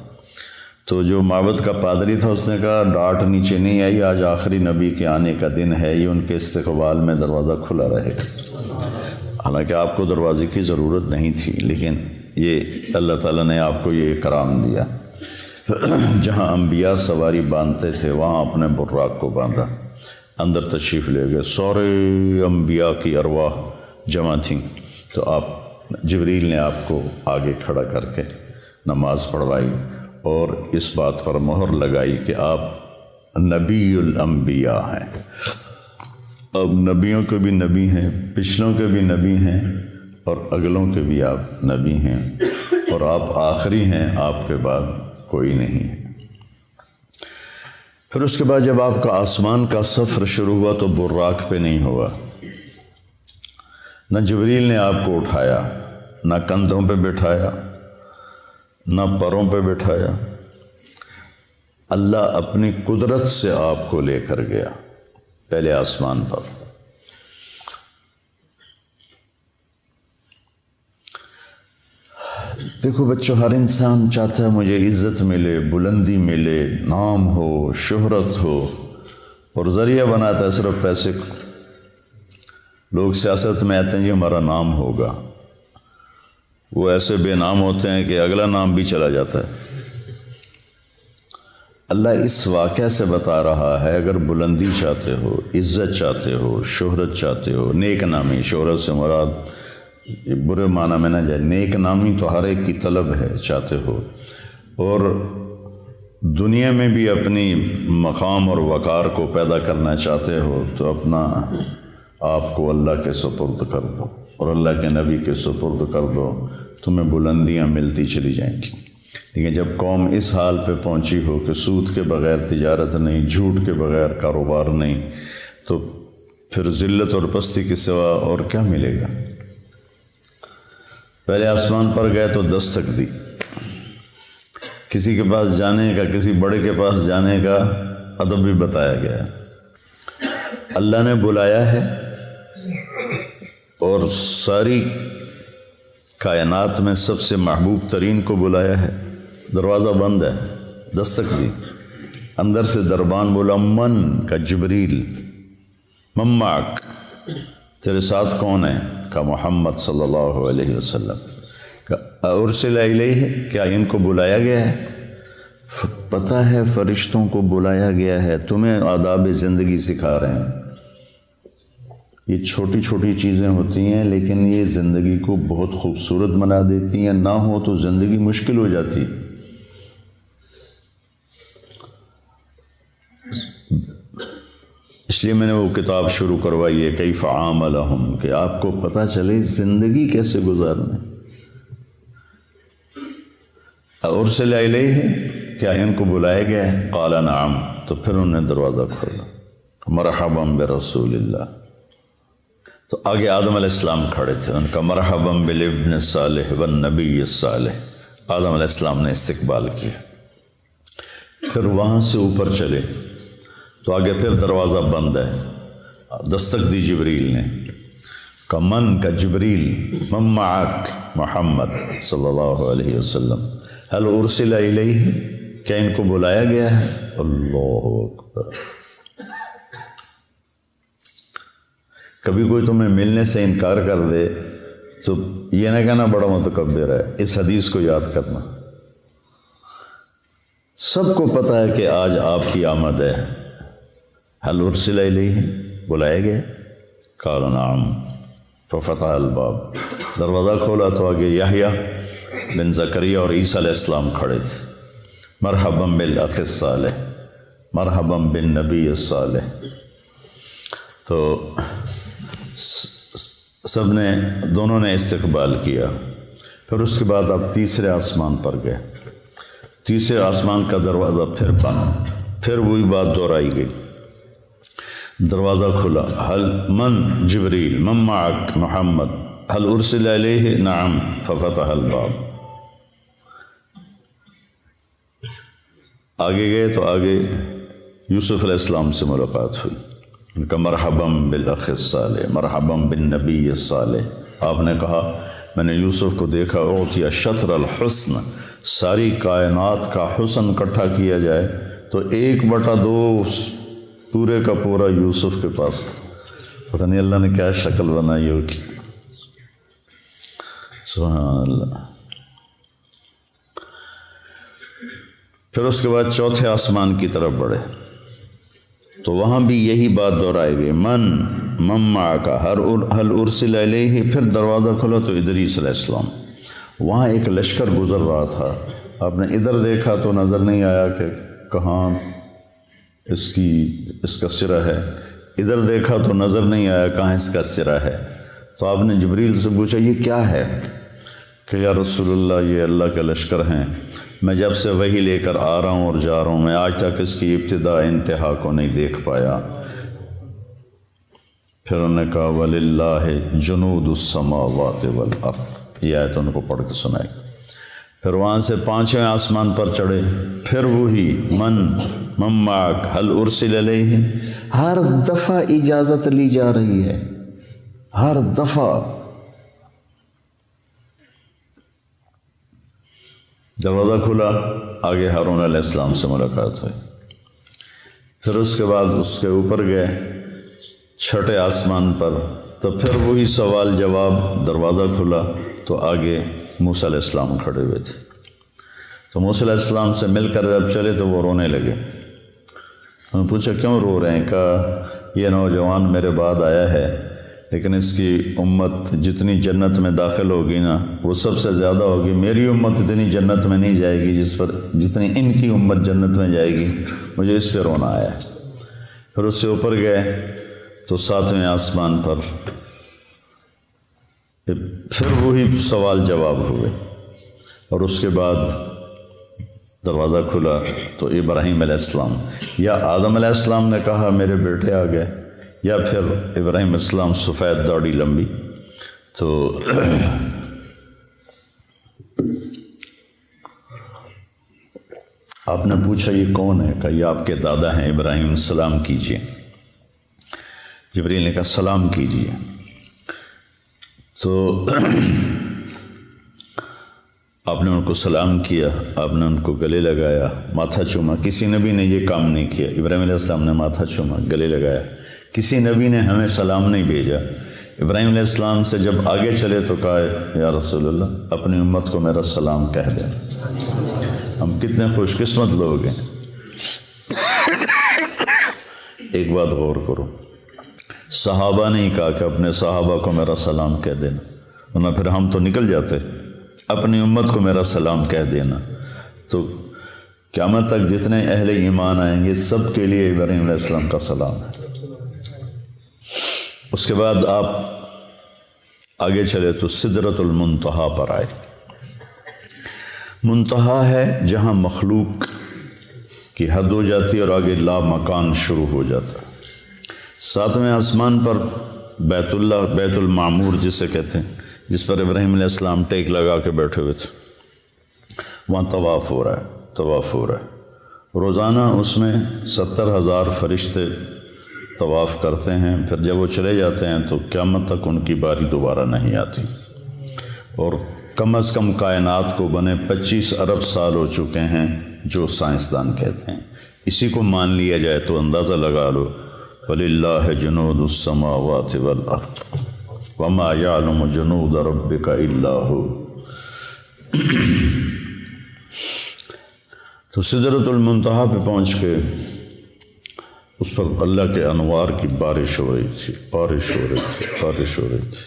تو جو معبد کا پادری تھا اس نے کہا ڈاٹ نیچے نہیں آئی، آج آخری نبی کے آنے کا دن ہے، یہ ان کے استقبال میں دروازہ کھلا رہے گا۔ حالانکہ آپ کو دروازے کی ضرورت نہیں تھی، لیکن یہ اللہ تعالیٰ نے آپ کو یہ اکرام دیا۔ جہاں انبیاء سواری باندھتے تھے وہاں اپنے براق کو باندھا، اندر تشریف لے گئے، سارے انبیاء کی ارواح جمع تھیں، تو جبریل نے آپ کو آگے کھڑا کر کے نماز پڑھوائی اور اس بات پر مہر لگائی کہ آپ نبی الانبیاء ہیں۔ اب نبیوں کے بھی نبی ہیں، پچھلوں کے بھی نبی ہیں اور اگلوں کے بھی آپ نبی ہیں، اور آپ آخری ہیں، آپ کے بعد کوئی نہیں ہے۔ پھر اس کے بعد جب آپ کا آسمان کا سفر شروع ہوا تو براق پہ نہیں ہوا، نہ جبریل نے آپ کو اٹھایا، نہ کندھوں پہ بٹھایا، نہ پروں پہ بٹھایا، اللہ اپنی قدرت سے آپ کو لے کر گیا پہلے آسمان پر۔ دیکھو بچوں، ہر انسان چاہتا ہے مجھے عزت ملے، بلندی ملے، نام ہو، شہرت ہو، اور ذریعہ بناتا ہے صرف پیسے کو۔ لوگ سیاست میں آتے ہیں جی ہمارا نام ہوگا، وہ ایسے بے نام ہوتے ہیں کہ اگلا نام بھی چلا جاتا ہے۔ اللہ اس واقعہ سے بتا رہا ہے اگر بلندی چاہتے ہو، عزت چاہتے ہو، شہرت چاہتے ہو، نیک نامی، شہرت سے مراد برے معنی میں نہ جائے، نیک نامی تو ہر ایک کی طلب ہے، چاہتے ہو، اور دنیا میں بھی اپنی مقام اور وقار کو پیدا کرنا چاہتے ہو، تو اپنا آپ کو اللہ کے سپرد کر دو اور اللہ کے نبی کے سپرد کر دو، تمہیں بلندیاں ملتی چلی جائیں گی۔ لیکن جب قوم اس حال پہ پہنچی ہو کہ سود کے بغیر تجارت نہیں، جھوٹ کے بغیر کاروبار نہیں، تو پھر ذلت اور پستی کے سوا اور کیا ملے گا؟ پہلے آسمان پر گئے تو دستک دی، کسی کے پاس جانے کا، کسی بڑے کے پاس جانے کا ادب بھی بتایا گیا ہے۔ اللہ نے بلایا ہے اور ساری کائنات میں سب سے محبوب ترین کو بلایا ہے، دروازہ بند ہے، دستک دی، اندر سے دربان بولا، من کا جبریل، مماک، تیرے ساتھ کون ہے؟ کا محمد صلی اللہ علیہ وسلم۔ ارسل الیہ، کیا ان کو بلایا گیا ہے؟ پتہ ہے فرشتوں کو بلایا گیا ہے، تمہیں آداب زندگی سکھا رہے ہیں۔ یہ چھوٹی چھوٹی چیزیں ہوتی ہیں لیکن یہ زندگی کو بہت خوبصورت بنا دیتی ہیں، نہ ہو تو زندگی مشکل ہو جاتی۔ اس لیے میں نے وہ کتاب شروع کروائی ہے، کیف عاملہم، کہ آپ کو پتہ چلے زندگی کیسے گزارنا۔ ارسل الیہ، کیا ان کو بلایا گیا ہے؟ قال نعم، تو پھر انہوں نے دروازہ کھولا، مرحبا برسول اللہ۔ تو آگے آدم علیہ السلام کھڑے تھے، ان کا مرحبا بالابن الصالح والنبی الصالح، آدم علیہ السلام نے استقبال کیا۔ پھر وہاں سے اوپر چلے تو آگے پھر دروازہ بند ہے، دستک دی جبریل نے، کا من کا جبریل، من معک محمد صلی اللہ علیہ وسلم، هل ارسل الیہ، کیا ان کو بلایا گیا ہے؟ اللہ اکبر۔ کبھی کوئی تمہیں ملنے سے انکار کر دے تو یہ نہ کہنا بڑا متکبر ہے، اس حدیث کو یاد کرنا۔ سب کو پتہ ہے کہ آج آپ کی آمد ہے، هل ارسل الیہ، بلایا گیا؟ قال نعم، ففتح الباب، دروازہ کھولا تو آگے یحییٰ بن زکریا اور عیسیٰ علیہ السلام کھڑے تھے، مرحباً بالاخ الصالح، مرحباً بالنبی الصالح۔ تو سب نے، دونوں نے استقبال کیا۔ پھر اس کے بعد آپ تیسرے آسمان پر گئے، تیسرے آسمان کا دروازہ پھر بند، پھر وہی بات دہرائی گئی، دروازہ کھلا، حل من جبریل من معک محمد حل ارسل علیہ نعم ففتح الباب۔ آگے گئے تو آگے یوسف علیہ السلام سے ملاقات ہوئی، ان کا مرحباً بالاخ الصالح مرحباً بالنبی الصالح۔ آپ نے کہا میں نے یوسف کو دیکھا، اعطی شطر الحسن، ساری کائنات کا حسن اکٹھا کیا جائے تو 1/2 پورے کا پورا یوسف کے پاس تھا۔ پتہ نہیں اللہ نے کیا شکل بنائی ہوگی، سبحان اللہ۔ پھر اس کے بعد چوتھے آسمان کی طرف بڑھے تو وہاں بھی یہی بات دہرائی گئی، من معک حل ارسل علیہ۔ پھر دروازہ کھلا تو ادریس علیہ السلام، وہاں ایک لشکر گزر رہا تھا، آپ نے ادھر دیکھا تو نظر نہیں آیا کہ کہاں اس کا سرا ہے، ادھر دیکھا تو نظر نہیں آیا کہاں اس کا سرا ہے۔ تو آپ نے جبریل سے پوچھا یہ کیا ہے؟ کہ یا رسول اللہ یہ اللہ کے لشکر ہیں، میں جب سے وہی لے کر آ رہا ہوں اور جا رہا ہوں، میں آج تک اس کی ابتدا انتہا کو نہیں دیکھ پایا۔ پھر انہوں نے کہا وَلِلَّهِ جُنُودُ السَّمَاوَاتِ وَالْأَرْضِ، یہ آیت ان کو پڑھ کے سنائی۔ پھر وہاں سے 5ویں آسمان پر چڑھے، پھر وہی من معک حل ارسل علیہ۔ ہر دفعہ اجازت لی جا رہی ہے، ہر دفعہ۔ دروازہ کھلا، آگے ہارون علیہ السلام سے ملاقات ہوئی۔ پھر اس کے بعد اس کے اوپر گئے 6ٹھے آسمان پر، تو پھر وہی سوال جواب، دروازہ کھلا تو آگے موسیٰ علیہ السلام کھڑے ہوئے تھے۔ تو موسیٰ علیہ السلام سے مل کر جب چلے تو وہ رونے لگے۔ انہوں نے پوچھا کیوں رو رہے ہیں؟ کہا یہ نوجوان میرے بعد آیا ہے، لیکن اس کی امت جتنی جنت میں داخل ہوگی نا وہ سب سے زیادہ ہوگی، میری امت اتنی جنت میں نہیں جائے گی جتنی ان کی امت جنت میں جائے گی، مجھے اس پہ رونا آیا۔ پھر اس سے اوپر گئے تو 7ویں آسمان پر پھر وہی سوال جواب ہوئے، اور اس کے بعد دروازہ کھلا تو ابراہیم علیہ السلام یا آدم علیہ السلام نے کہا میرے بیٹے آ گئے، یا پھر ابراہیم علیہ السلام سفید داڑھی لمبی۔ تو آپ نے پوچھا یہ کون ہے؟ کہا یہ آپ کے دادا ہیں ابراہیم، سلام کیجیے۔ جبریل نے کہا سلام کیجیے۔ تو آپ نے ان کو سلام کیا، آپ نے ان کو گلے لگایا، ماتھا چوما۔ کسی نبی نے یہ کام نہیں کیا، ابراہیم علیہ السلام نے ماتھا چوما، گلے لگایا۔ کسی نبی نے ہمیں سلام نہیں بھیجا۔ ابراہیم علیہ السلام سے جب آگے چلے تو کہا یا رسول اللہ اپنی امت کو میرا سلام کہہ دیں۔ ہم کتنے خوش قسمت لوگ ہیں۔ ایک بات غور کرو، صحابہ نے کہا کہ اپنے صحابہ کو میرا سلام کہہ دینا، ورنہ پھر ہم تو نکل جاتے، اپنی امت کو میرا سلام کہہ دینا۔ تو قیامت تک جتنے اہل ایمان آئیں گے سب کے لیے ابراہیم علیہ السلام کا سلام ہے۔ اس کے بعد آپ آگے چلے تو سدرۃ المنتہا پر آئے۔ منتہا ہے جہاں مخلوق کی حد ہو جاتی ہے اور آگے لا مکان شروع ہو جاتا ہے۔ 7ویں آسمان پر بیت اللہ، بیت المعمور جسے کہتے ہیں، جس پر ابراہیم علیہ السلام ٹیک لگا کے بیٹھے ہوئے تھے، وہاں طواف ہو رہا ہے، طواف ہو رہا ہے۔ روزانہ اس میں 70,000 فرشتے طواف کرتے ہیں، پھر جب وہ چلے جاتے ہیں تو قیامت تک ان کی باری دوبارہ نہیں آتی، اور کم از کم کائنات کو بنے 25 ارب سال ہو چکے ہیں، جو سائنسدان کہتے ہیں۔ اسی کو مان لیا جائے تو اندازہ لگا لو، وَلِلَّهِ جُنُودُ السَّمَاوَاتِ وَالْأَرْضِ وَمَا يَعْلَمُ جُنُودَ رَبِّكَ إِلَّا هُوَ۔ تو سدرۃ المنتہا پہ پہنچ کے اس پر اللہ کے انوار کی بارش ہو رہی تھی، بارش ہو رہی تھی، بارش ہو رہی تھی،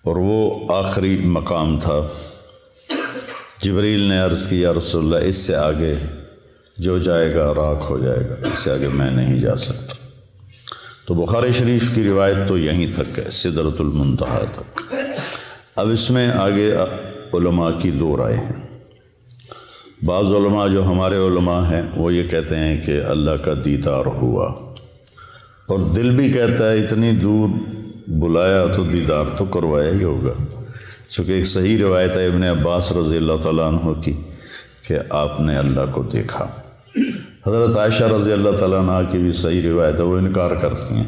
اور وہ آخری مقام تھا جبریل نے عرض کی یا رسول اللہ اس سے آگے جو جائے گا راکھ ہو جائے گا، اس سے آگے میں نہیں جا سکتا۔ تو بخاری شریف کی روایت تو یہیں تک ہے، سدرۃ المنتہا تک۔ اب اس میں آگے علماء کی دو رائے ہیں۔ بعض علماء جو ہمارے علماء ہیں وہ یہ کہتے ہیں کہ اللہ کا دیدار ہوا، اور دل بھی کہتا ہے اتنی دور بلایا تو دیدار تو کروایا ہی ہوگا، چونکہ ایک صحیح روایت ہے ابن عباس رضی اللہ تعالیٰ عنہ کی کہ آپ نے اللہ کو دیکھا۔ حضرت عائشہ رضی اللہ تعالیٰ عنہ کی بھی صحیح روایت ہے، وہ انکار کرتی ہیں،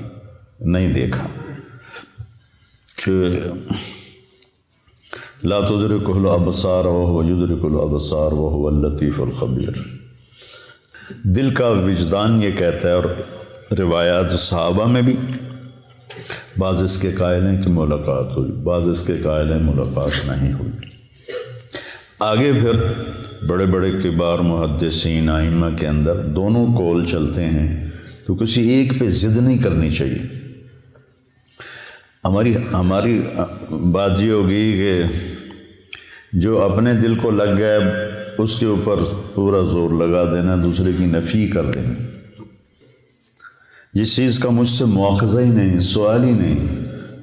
نہیں دیکھا، کہ لا تدرکہ الابصار وہو یدرک الابصار وہو اللطیف الخبیر۔ دل کا وجدان یہ کہتا ہے، اور روایات صحابہ میں بھی بعض اس کے قائل ہیں کہ ملاقات ہوئی، بعض اس کے قائل ہیں ملاقات نہیں ہوئی۔ آگے پھر بڑے بڑے کبار محدثین ائمہ کے اندر دونوں قول چلتے ہیں، تو کسی ایک پہ ضد نہیں کرنی چاہیے۔ ہماری بات یہ ہوگی کہ جو اپنے دل کو لگ گیا اس کے اوپر پورا زور لگا دینا، دوسرے کی نفی کر دینا۔ جس چیز کا مجھ سے مواخذہ ہی نہیں، سوال ہی نہیں،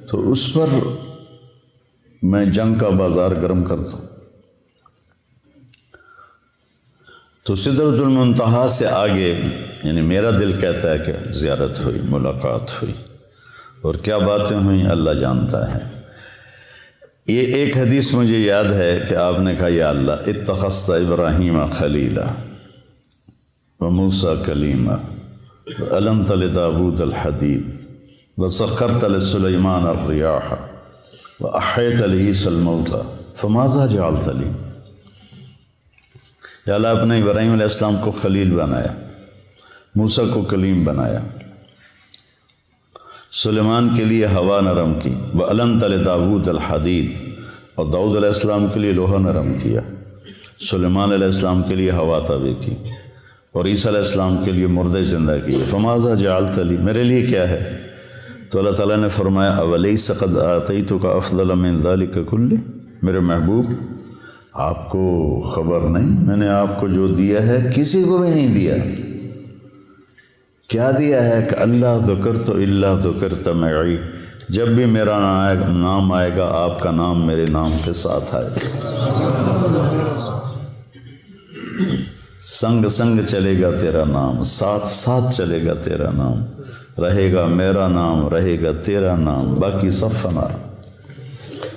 تو اس پر میں جنگ کا بازار گرم کرتا ہوں۔ تو سدرۃ المنتہا سے آگے یعنی میرا دل کہتا ہے کہ زیارت ہوئی، ملاقات ہوئی، اور کیا باتیں ہوئیں اللہ جانتا ہے۔ یہ ایک حدیث مجھے یاد ہے کہ آپ نے کہا یا اللہ اتخذت ابراہیم خلیلا وموسیٰ کلیما وعلمت لداود الحدید وسخرت لسلیمان الریاح واحییت لعیسی الموتى فماذا جعلت لی۔ یا اللہ اپنے ابراہیم علیہ السلام کو خلیل بنایا، موسیٰ کو کلیم بنایا، سلیمان کے لیے ہوا نرم کی، وَعَلَمْتَ لِدَاوُودَ الْحَدِيدَ، اور داؤد علیہ السلام کے لیے لوہا نرم کیا، سلیمان علیہ السلام کے لیے ہوا تابع کی، اور عیسیٰ علیہ السلام کے لیے مردے زندہ کیے۔ فَمَاذَا جَعَلْتَ لِي، میرے لیے کیا ہے؟ تو اللہ تعالیٰ نے فرمایا أَوَلَيْسَ قَدْ آتَيْتُكَ أَفْضَلَ مِنْ ذَلِكَ كُلِّهِ، میرے محبوب آپ کو خبر نہیں میں نے آپ کو جو دیا ہے کسی کو بھی نہیں دیا۔ کیا دیا ہے کہ اللہ ذکرت الا ذکرت معی، جب بھی میرا نام آئے گا آپ کا نام میرے نام کے ساتھ آئے گا، سنگ سنگ چلے گا تیرا نام، ساتھ ساتھ چلے گا تیرا نام، رہے گا میرا نام، رہے گا تیرا نام، باقی سب فنا۔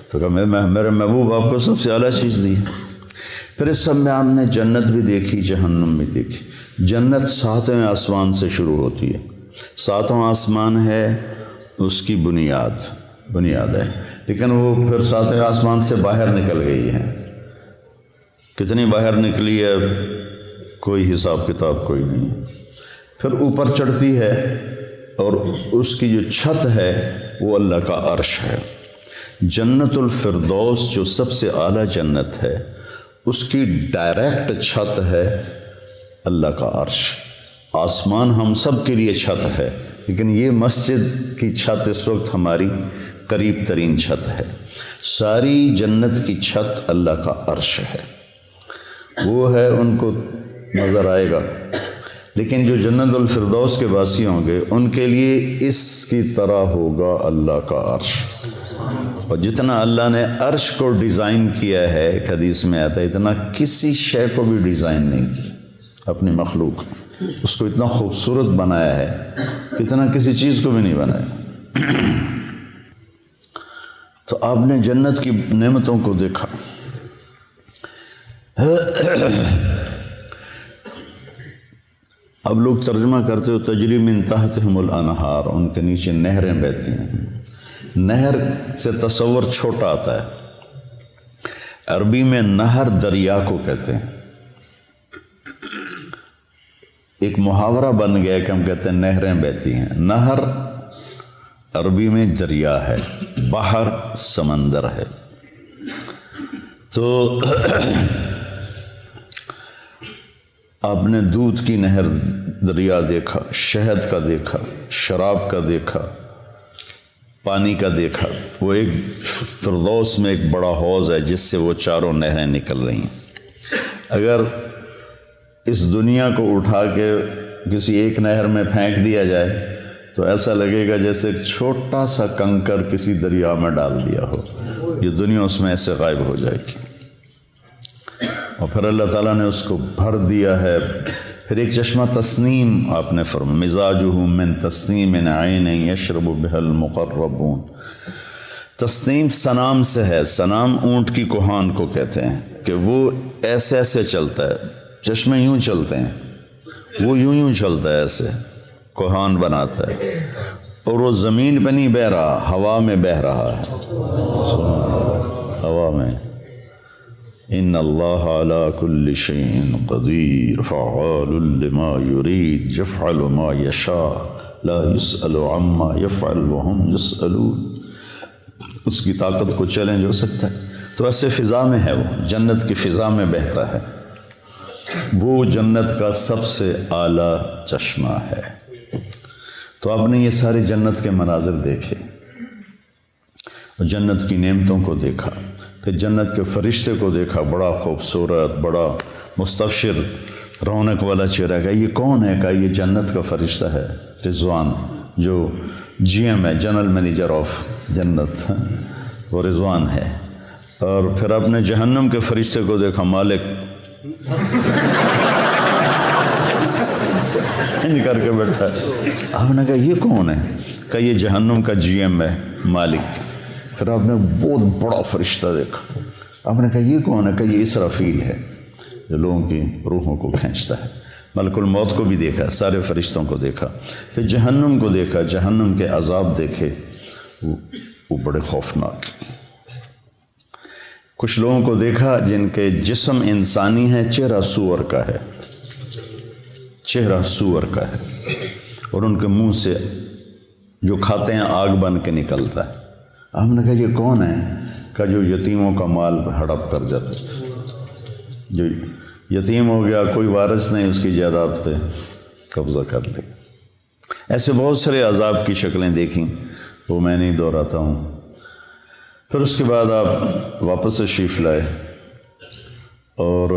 تو کہا میرے محبوب آپ کو سب سے اعلیٰ چیز دی۔ پھر اس سب میں آپ نے جنت بھی دیکھی، جہنم بھی دیکھی۔ جنت 7ویں آسمان سے شروع ہوتی ہے، 7واں آسمان ہے اس کی بنیاد ہے، لیکن وہ پھر 7ویں آسمان سے باہر نکل گئی ہے۔ کتنی باہر نکلی ہے کوئی حساب کتاب کوئی نہیں۔ پھر اوپر چڑھتی ہے اور اس کی جو چھت ہے وہ اللہ کا عرش ہے۔ جنت الفردوس جو سب سے اعلیٰ جنت ہے اس کی ڈائریکٹ چھت ہے اللہ کا عرش۔ آسمان ہم سب کے لیے چھت ہے، لیکن یہ مسجد کی چھت اس وقت ہماری قریب ترین چھت ہے۔ ساری جنت کی چھت اللہ کا عرش ہے، وہ ہے، ان کو نظر آئے گا۔ لیکن جو جنت الفردوس کے باسی ہوں گے ان کے لیے اس کی طرح ہوگا اللہ کا عرش۔ اور جتنا اللہ نے عرش کو ڈیزائن کیا ہے، ایک حدیث میں آتا ہے، اتنا کسی شے کو بھی ڈیزائن نہیں کی اپنی مخلوق، اس کو اتنا خوبصورت بنایا ہے، اتنا کسی چیز کو بھی نہیں بنایا۔ تو آپ نے جنت کی نعمتوں کو دیکھا۔ اب لوگ ترجمہ کرتے ہو تجری من تحتہم الانہار، ان کے نیچے نہریں بہتی ہیں۔ نہر سے تصور چھوٹا آتا ہے، عربی میں نہر دریا کو کہتے ہیں۔ ایک محاورہ بن گیا کہ ہم کہتے ہیں نہریں بہتی ہیں۔ نہر عربی میں دریا ہے، بحر سمندر ہے۔ تو آپ نے دودھ کی نہر دریا دیکھا، شہد کا دیکھا، شراب کا دیکھا، پانی کا دیکھا۔ وہ ایک فردوس میں ایک بڑا حوض ہے جس سے وہ چاروں نہریں نکل رہی ہیں۔ اگر اس دنیا کو اٹھا کے کسی ایک نہر میں پھینک دیا جائے تو ایسا لگے گا جیسے ایک چھوٹا سا کنکر کسی دریا میں ڈال دیا ہو، یہ دنیا اس میں ایسے غائب ہو جائے گی۔ اور پھر اللہ تعالیٰ نے اس کو بھر دیا ہے، پھر ایک چشمہ تسنیم آپ نے فرمایا مزاجہ من تسنیم عین یشرب بها المقربون۔ تسنیم سنام سے ہے، سنام اونٹ کی کوہان کو کہتے ہیں کہ وہ ایسے ایسے چلتا ہے، چشمے یوں چلتے ہیں، وہ یوں چلتا ہے، ایسے کوہان بناتا ہے، اور وہ زمین پہ نہیں بہہ رہا، ہوا میں بہہ رہا ہے، ہوا میں۔ ان اللہ علی کل شیء قدیر فعال لما یرید یفعل ما یشاء لا یسأل عما یفعل وهم یسألون۔ اس کی طاقت کو چیلنج ہو سکتا ہے، تو ایسے فضا میں ہے، وہ جنت کی فضا میں بہتا ہے، وہ جنت کا سب سے اعلیٰ چشمہ ہے۔ تو آپ نے یہ سارے جنت کے مناظر دیکھے اور جنت کی نعمتوں کو دیکھا، پھر جنت کے فرشتے کو دیکھا، بڑا خوبصورت، بڑا مستبشر، رونق والا چہرہ۔ کا یہ کون ہے؟ کہا یہ جنت کا فرشتہ ہے رضوان، جو جی ایم ہے، جنرل مینیجر آف جنت، وہ رضوان ہے۔ اور پھر آپ نے جہنم کے فرشتے کو دیکھا، مالک کر کے بیٹھا ہے۔ آپ نے کہا یہ کون ہے؟ کہا یہ جہنم کا جی ایم ہے، مالک۔ پھر آپ نے بہت بڑا فرشتہ دیکھا، آپ نے کہا یہ کون ہے؟ کہا یہ اسرافیل ہے، جو لوگوں کی روحوں کو کھینچتا ہے۔ ملک الموت کو بھی دیکھا، سارے فرشتوں کو دیکھا، پھر جہنم کو دیکھا، جہنم کے عذاب دیکھے، وہ بڑے خوفناک۔ کچھ لوگوں کو دیکھا جن کے جسم انسانی ہے، چہرہ سور کا ہے، چہرہ سور کا ہے، اور ان کے منہ سے جو کھاتے ہیں آگ بن کے نکلتا ہے۔ ہم نے کہا یہ کون ہے؟ کہا جو یتیموں کا مال ہڑپ کر جاتے تھے، جو یتیم ہو گیا، کوئی وارث نہیں، اس کی جائیداد پہ قبضہ کر لیا۔ ایسے بہت سارے عذاب کی شکلیں دیکھیں، وہ میں نہیں دہراتا ہوں۔ پھر اس کے بعد آپ واپس تشریف لائے اور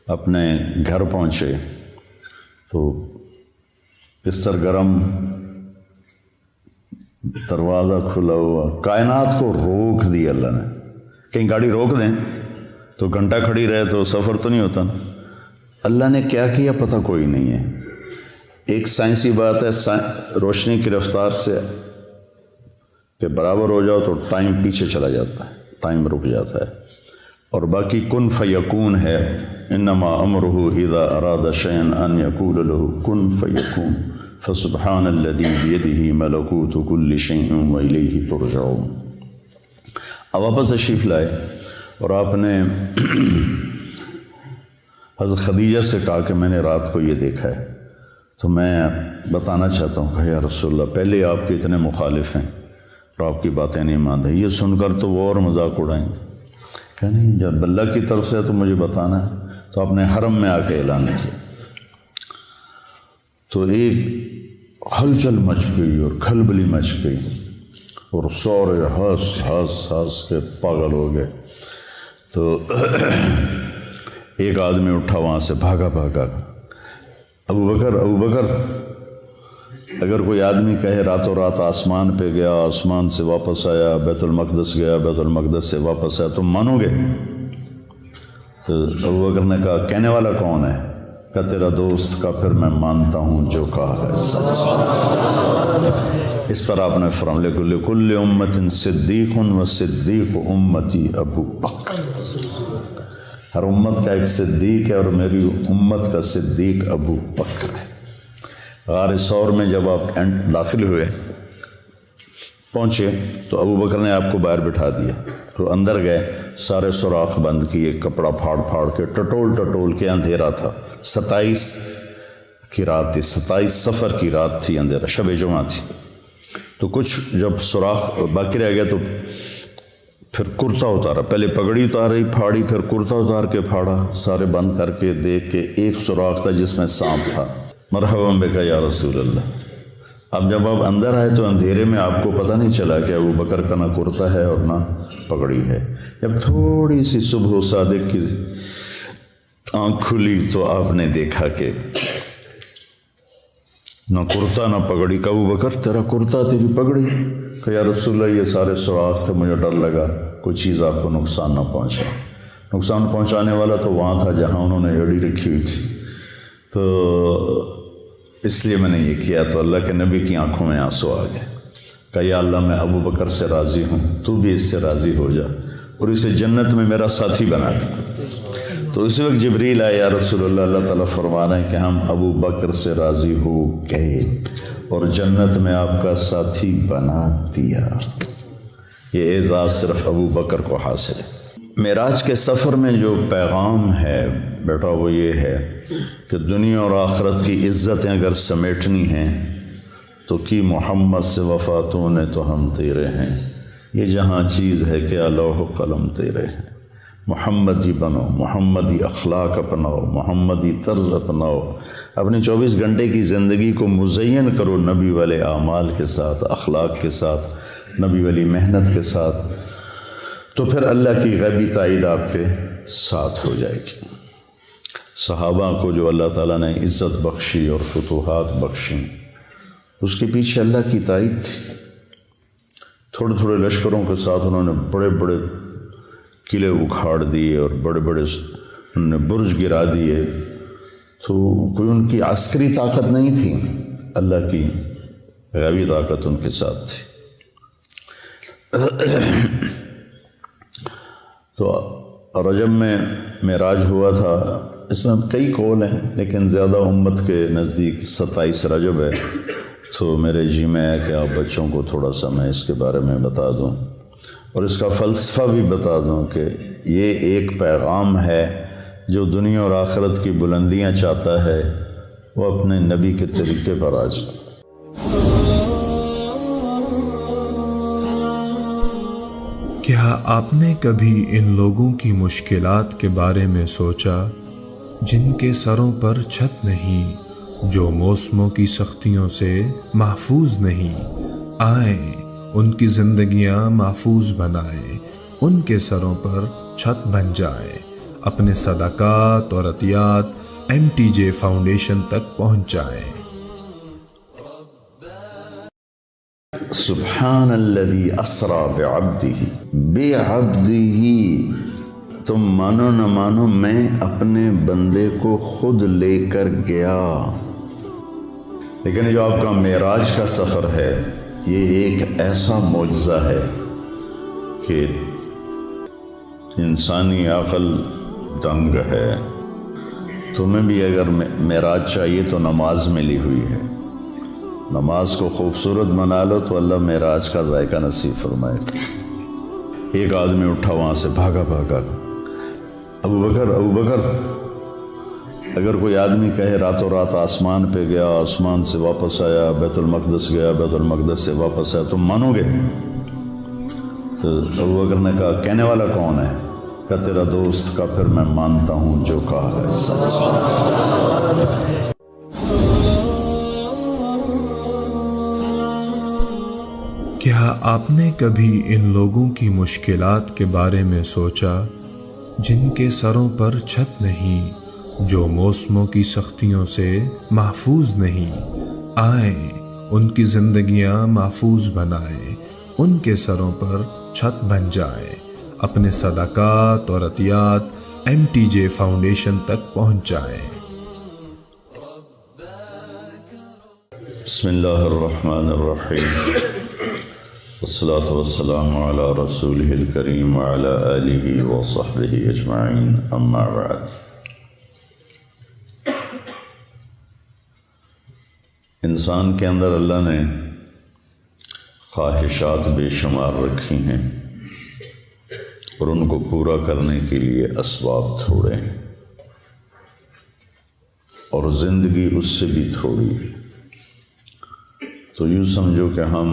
اپنے گھر پہنچے تو بستر گرم، دروازہ کھلا ہوا، کائنات کو روک دی اللہ نے۔ کہیں گاڑی روک دیں تو گھنٹہ کھڑی رہے تو سفر تو نہیں ہوتا نا۔ اللہ نے کیا کیا پتہ کوئی نہیں ہے۔ ایک سائنسی بات ہے، روشنی کی رفتار سے کہ برابر ہو جاؤ تو ٹائم پیچھے چلا جاتا ہے، ٹائم رک جاتا ہے، اور باقی کن فیکون ہے، انما امرہ اذا اراد شیئا ان یقول له کن فیکون، فسبحان الذی بیدہ ملکوت کل شیء والیہ ترجعون۔ اب واپس تشریف لائے اور آپ نے حضرت خدیجہ سے کہا کہ میں نے رات کو یہ دیکھا ہے، تو میں بتانا چاہتا ہوں کہ یا رسول اللہ، پہلے آپ کے اتنے مخالف ہیں اور آپ کی باتیں نہیں مانتے، یہ سن کر تو وہ اور مذاق اڑائیں گے۔ کہ نہیں، جب اللہ کی طرف سے تو مجھے بتانا ہے۔ تو آپ نے حرم میں آ کے اعلان کیا تو ایک ہلچل مچ گئی اور کھلبلی مچ گئی، اور سورے ہنس کے پاگل ہو گئے۔ تو ایک آدمی اٹھا وہاں سے، بھاگا، ابو بکر، اگر کوئی آدمی کہے راتوں رات آسمان پہ گیا، آسمان سے واپس آیا، بیت المقدس گیا، بیت المقدس سے واپس آیا، تم مانو گے؟ تو ابو بکر نے کہا کہنے والا کون ہے؟ کہ تیرا دوست کا، پھر میں مانتا ہوں جو کہا ہے سچ۔ اس پر آپ نے فرمایا لکل امت صدیق و صدیق امتی ابو بکر، ہر امت کا ایک صدیق ہے اور میری امت کا صدیق ابو بکر ہے۔ غار ثور میں جب آپ داخل ہوئے، پہنچے تو ابو بکر نے آپ کو باہر بٹھا دیا، تو اندر گئے، سارے سوراخ بند کیے، کپڑا پھاڑ کے، ٹٹول کے، اندھیرا تھا، 27 کی رات تھی، 27 صفر کی رات تھی، اندھیرا، شب جمعہ تھی۔ تو کچھ جب سوراخ باقی رہ گیا تو پھر کرتا اتارا، پہلے پگڑی اتاری پھاڑی، پھر کرتا اتار کے پھاڑا، سارے بند کر کے دیکھ کے ایک سوراخ تھا جس میں سانپ تھا۔ مرحبا بک یا رسول اللہ۔ اب جب آپ اندر آئے تو اندھیرے میں آپ کو پتہ نہیں چلا کہ ابو بکر کا نہ کرتا ہے اور نہ پگڑی ہے۔ جب تھوڑی سی صبح صادق کی آنکھ کھلی تو آپ نے دیکھا کہ نہ کرتا نہ پگڑی. کہ ابو بکر تیرا کرتا تیری پگڑی؟ کہ یا رسول اللہ یہ سارے سوراخ تھے, مجھے ڈر لگا کوئی چیز آپ کو نقصان نہ پہنچا. نقصان پہنچانے والا تو وہاں تھا جہاں انہوں نے جڑی رکھی ہوئی تھی, تو اس لیے میں نے یہ کیا. تو اللہ کے نبی کی آنکھوں میں آنسو آ گئے. کہ یا اللہ میں ابو بکر سے راضی ہوں, تو بھی اس سے راضی ہو جا اور اسے جنت میں میرا ساتھی بنا دے. تو اسی وقت جبریل آئے, یا رسول اللہ, اللہ تعالیٰ فرما رہے ہیں کہ ہم ابو بکر سے راضی ہو گئے اور جنت میں آپ کا ساتھی بنا دیا. یہ اعزاز صرف ابو بکر کو حاصل ہے. معراج کے سفر میں جو پیغام ہے بیٹا وہ یہ ہے کہ دنیا اور آخرت کی عزتیں اگر سمیٹنی ہیں تو کی محمد سے وفاتوں نے تو ہم تیرے ہیں. یہ جہاں چیز ہے کہ لوح و قلم تیرے ہیں. محمدی بنو, محمدی اخلاق اپناؤ, محمدی طرز اپناؤ. اپنی 24 گھنٹے کی زندگی کو مزین کرو نبی والے اعمال کے ساتھ, اخلاق کے ساتھ, نبی والی محنت کے ساتھ, تو پھر اللہ کی غیبی تائید آپ کے ساتھ ہو جائے گی. صحابہ کو جو اللہ تعالیٰ نے عزت بخشی اور فتوحات بخشی, اس کے پیچھے اللہ کی تائید تھی. تھوڑے تھوڑے لشکروں کے ساتھ انہوں نے بڑے بڑے قلعے اکھاڑ دیے اور بڑے بڑے انہوں نے برج گرا دیے. تو کوئی ان کی عسکری طاقت نہیں تھی, اللہ کی غیبی طاقت ان کے ساتھ تھی. تو رجب میں معراج ہوا تھا. اس میں کئی قول ہیں لیکن زیادہ امت کے نزدیک 27 رجب ہے. تو میرے جی میں ہے کہ آپ بچوں کو تھوڑا سا میں اس کے بارے میں بتا دوں اور اس کا فلسفہ بھی بتا دوں کہ یہ ایک پیغام ہے جو دنیا اور آخرت کی بلندیاں چاہتا ہے, وہ اپنے نبی کے طریقے پر آ جائے. کیا آپ نے کبھی ان لوگوں کی مشکلات کے بارے میں سوچا جن کے سروں پر چھت نہیں, جو موسموں کی سختیوں سے محفوظ نہیں؟ آئیں ان کی زندگیاں محفوظ بنائیں, ان کے سروں پر چھت بن جائے. اپنے صدقات اور عطیات MTJ فاؤنڈیشن تک پہنچائیں. سبحان الذی اسری بعبدہ. تم مانو نہ مانو, میں اپنے بندے کو خود لے کر گیا. لیکن جو آپ کا معراج کا سفر ہے یہ ایک ایسا معجزہ ہے کہ انسانی عقل دنگ ہے. تمہیں بھی اگر معراج چاہیے تو نماز ملی ہوئی ہے, نماز کو خوبصورت بنا لو تو اللہ معراج کا ذائقہ نصیب فرمائے. ایک آدمی اٹھا وہاں سے, بھاگا بھاگا, ابو بکر. اگر کوئی آدمی کہے راتوں رات آسمان پہ گیا, آسمان سے واپس آیا, بیت المقدس گیا, بیت المقدس سے واپس آیا, تم مانو گے؟ تو ابو بکر نے کہا کہنے والا کون ہے؟ کہ تیرا دوست. کا پھر میں مانتا ہوں جو کہا ہے سچ. کیا آپ نے کبھی ان لوگوں کی مشکلات کے بارے میں سوچا جن کے سروں پر چھت نہیں, جو موسموں کی سختیوں سے محفوظ نہیں؟ آئیں ان کی زندگیاں محفوظ بنائیں, ان کے سروں پر چھت بن جائے. اپنے صدقات اور عطیات MTJ فاؤنڈیشن تک پہنچائیں. بسم اللہ الرحمن الرحیم. والصلاة والسلام علی رسولہ الکریم وعلی آلہ وصحبہ اجمعین. اما بعد. انسان کے اندر اللہ نے خواہشات بے شمار رکھی ہیں اور ان کو پورا کرنے کے لیے اسباب تھوڑے ہیں, اور زندگی اس سے بھی تھوڑی. تو یوں سمجھو کہ ہم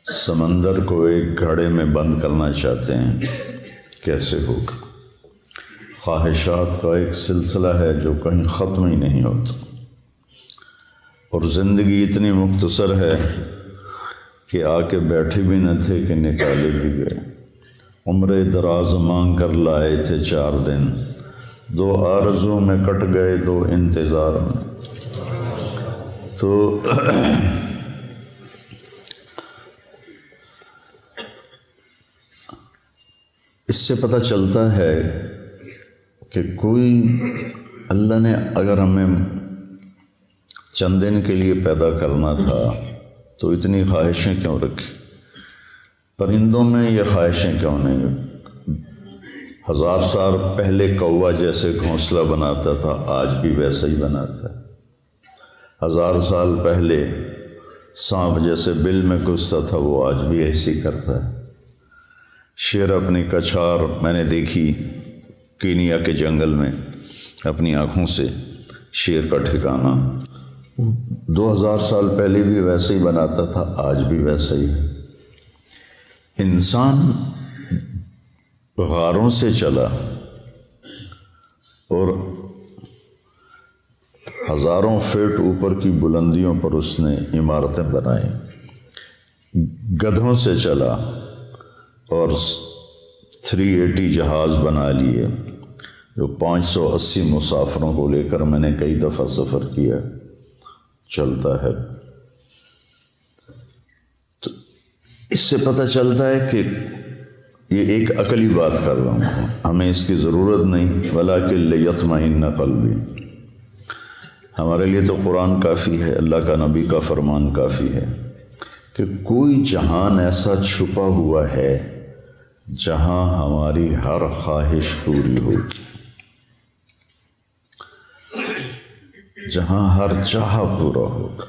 سمندر کو ایک گھڑے میں بند کرنا چاہتے ہیں, کیسے ہوگا؟ خواہشات کا ایک سلسلہ ہے جو کہیں ختم ہی نہیں ہوتا, اور زندگی اتنی مختصر ہے کہ آ کے بیٹھے بھی نہ تھے کہ نکالے بھی گئے. عمر دراز مانگ کر لائے تھے 4 دن, دو آرزو میں کٹ گئے دو انتظار میں۔ تو اس سے پتہ چلتا ہے کہ کوئی اللہ نے اگر ہمیں چند دن کے لیے پیدا کرنا تھا تو اتنی خواہشیں کیوں رکھی؟ پرندوں میں یہ خواہشیں کیوں نہیں؟ 1000 سال پہلے کوا جیسے گھونسلہ بناتا تھا آج بھی ویسا ہی بناتا ہے۔ 1000 سال پہلے سانپ جیسے بل میں گھستا تھا وہ آج بھی ایسے ہی کرتا ہے۔ شیر اپنی کچھار میں نے دیکھی کینیا کے جنگل میں اپنی آنکھوں سے، شیر کا ٹھکانہ 2000 سال پہلے بھی ویسے ہی بناتا تھا آج بھی ویسا ہی ہے۔ انسان غاروں سے چلا اور ہزاروں فٹ اوپر کی بلندیوں پر اس نے عمارتیں بنائیں، گدھوں سے چلا اور 380 جہاز بنا لیے جو 580 مسافروں کو لے کر میں نے کئی دفعہ سفر کیا چلتا ہے۔ تو اس سے پتہ چلتا ہے کہ یہ ایک عقلی بات کر رہا ہوں، ہمیں اس کی ضرورت نہیں، وَلَٰكِن لِيَطْمَئِنَّ قَلْبِي۔ ہمارے لیے تو قرآن کافی ہے، اللہ کا نبی کا فرمان کافی ہے کہ کوئی جہان ایسا چھپا ہوا ہے جہاں ہماری ہر خواہش پوری ہوگی، جہاں ہر چاہ پورا ہوگا۔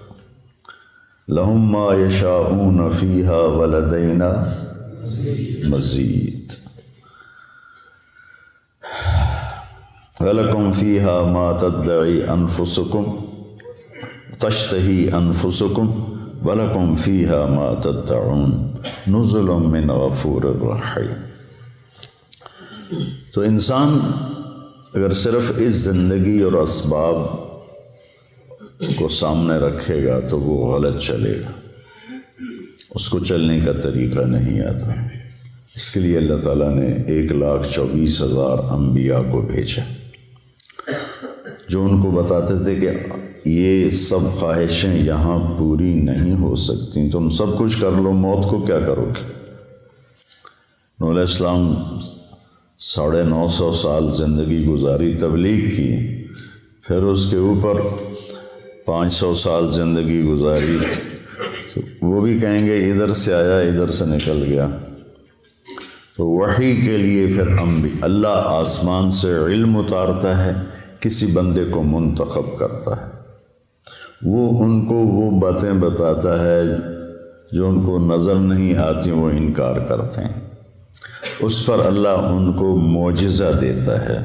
لَهُم مَّا يَشَاءُونَ فِيهَا وَلَدَيْنَا مزید وَلَكُمْ فِيهَا مَا تَدَّعِي أَنفُسُكُمْ تَشْتَهِي أَنفُسُكُمْ وَلَكُمْ فِيهَا مَا تَدَّعُونَ نُزُلٌ مِّنْ غَفُورٍ رَّحِيمٍ۔ تو انسان اگر صرف اس زندگی اور اسباب کو سامنے رکھے گا تو وہ غلط چلے گا، اس کو چلنے کا طریقہ نہیں آتا۔ اس کے لیے اللہ تعالیٰ نے 1,24,000 انبیاء کو بھیجا جو ان کو بتاتے تھے کہ یہ سب خواہشیں یہاں پوری نہیں ہو سکتی، تم سب کچھ کر لو، موت کو کیا کرو گے؟ نوح علیہ السلام 950 سال زندگی گزاری، تبلیغ کی، پھر اس کے اوپر 500 سال زندگی گزاری، وہ بھی کہیں گے ادھر سے آیا ادھر سے نکل گیا۔ تو وحی کے لیے پھر اللہ آسمان سے علم اتارتا ہے، کسی بندے کو منتخب کرتا ہے، وہ ان کو وہ باتیں بتاتا ہے جو ان کو نظر نہیں آتی، وہ انکار کرتے ہیں، اس پر اللہ ان کو معجزہ دیتا ہے،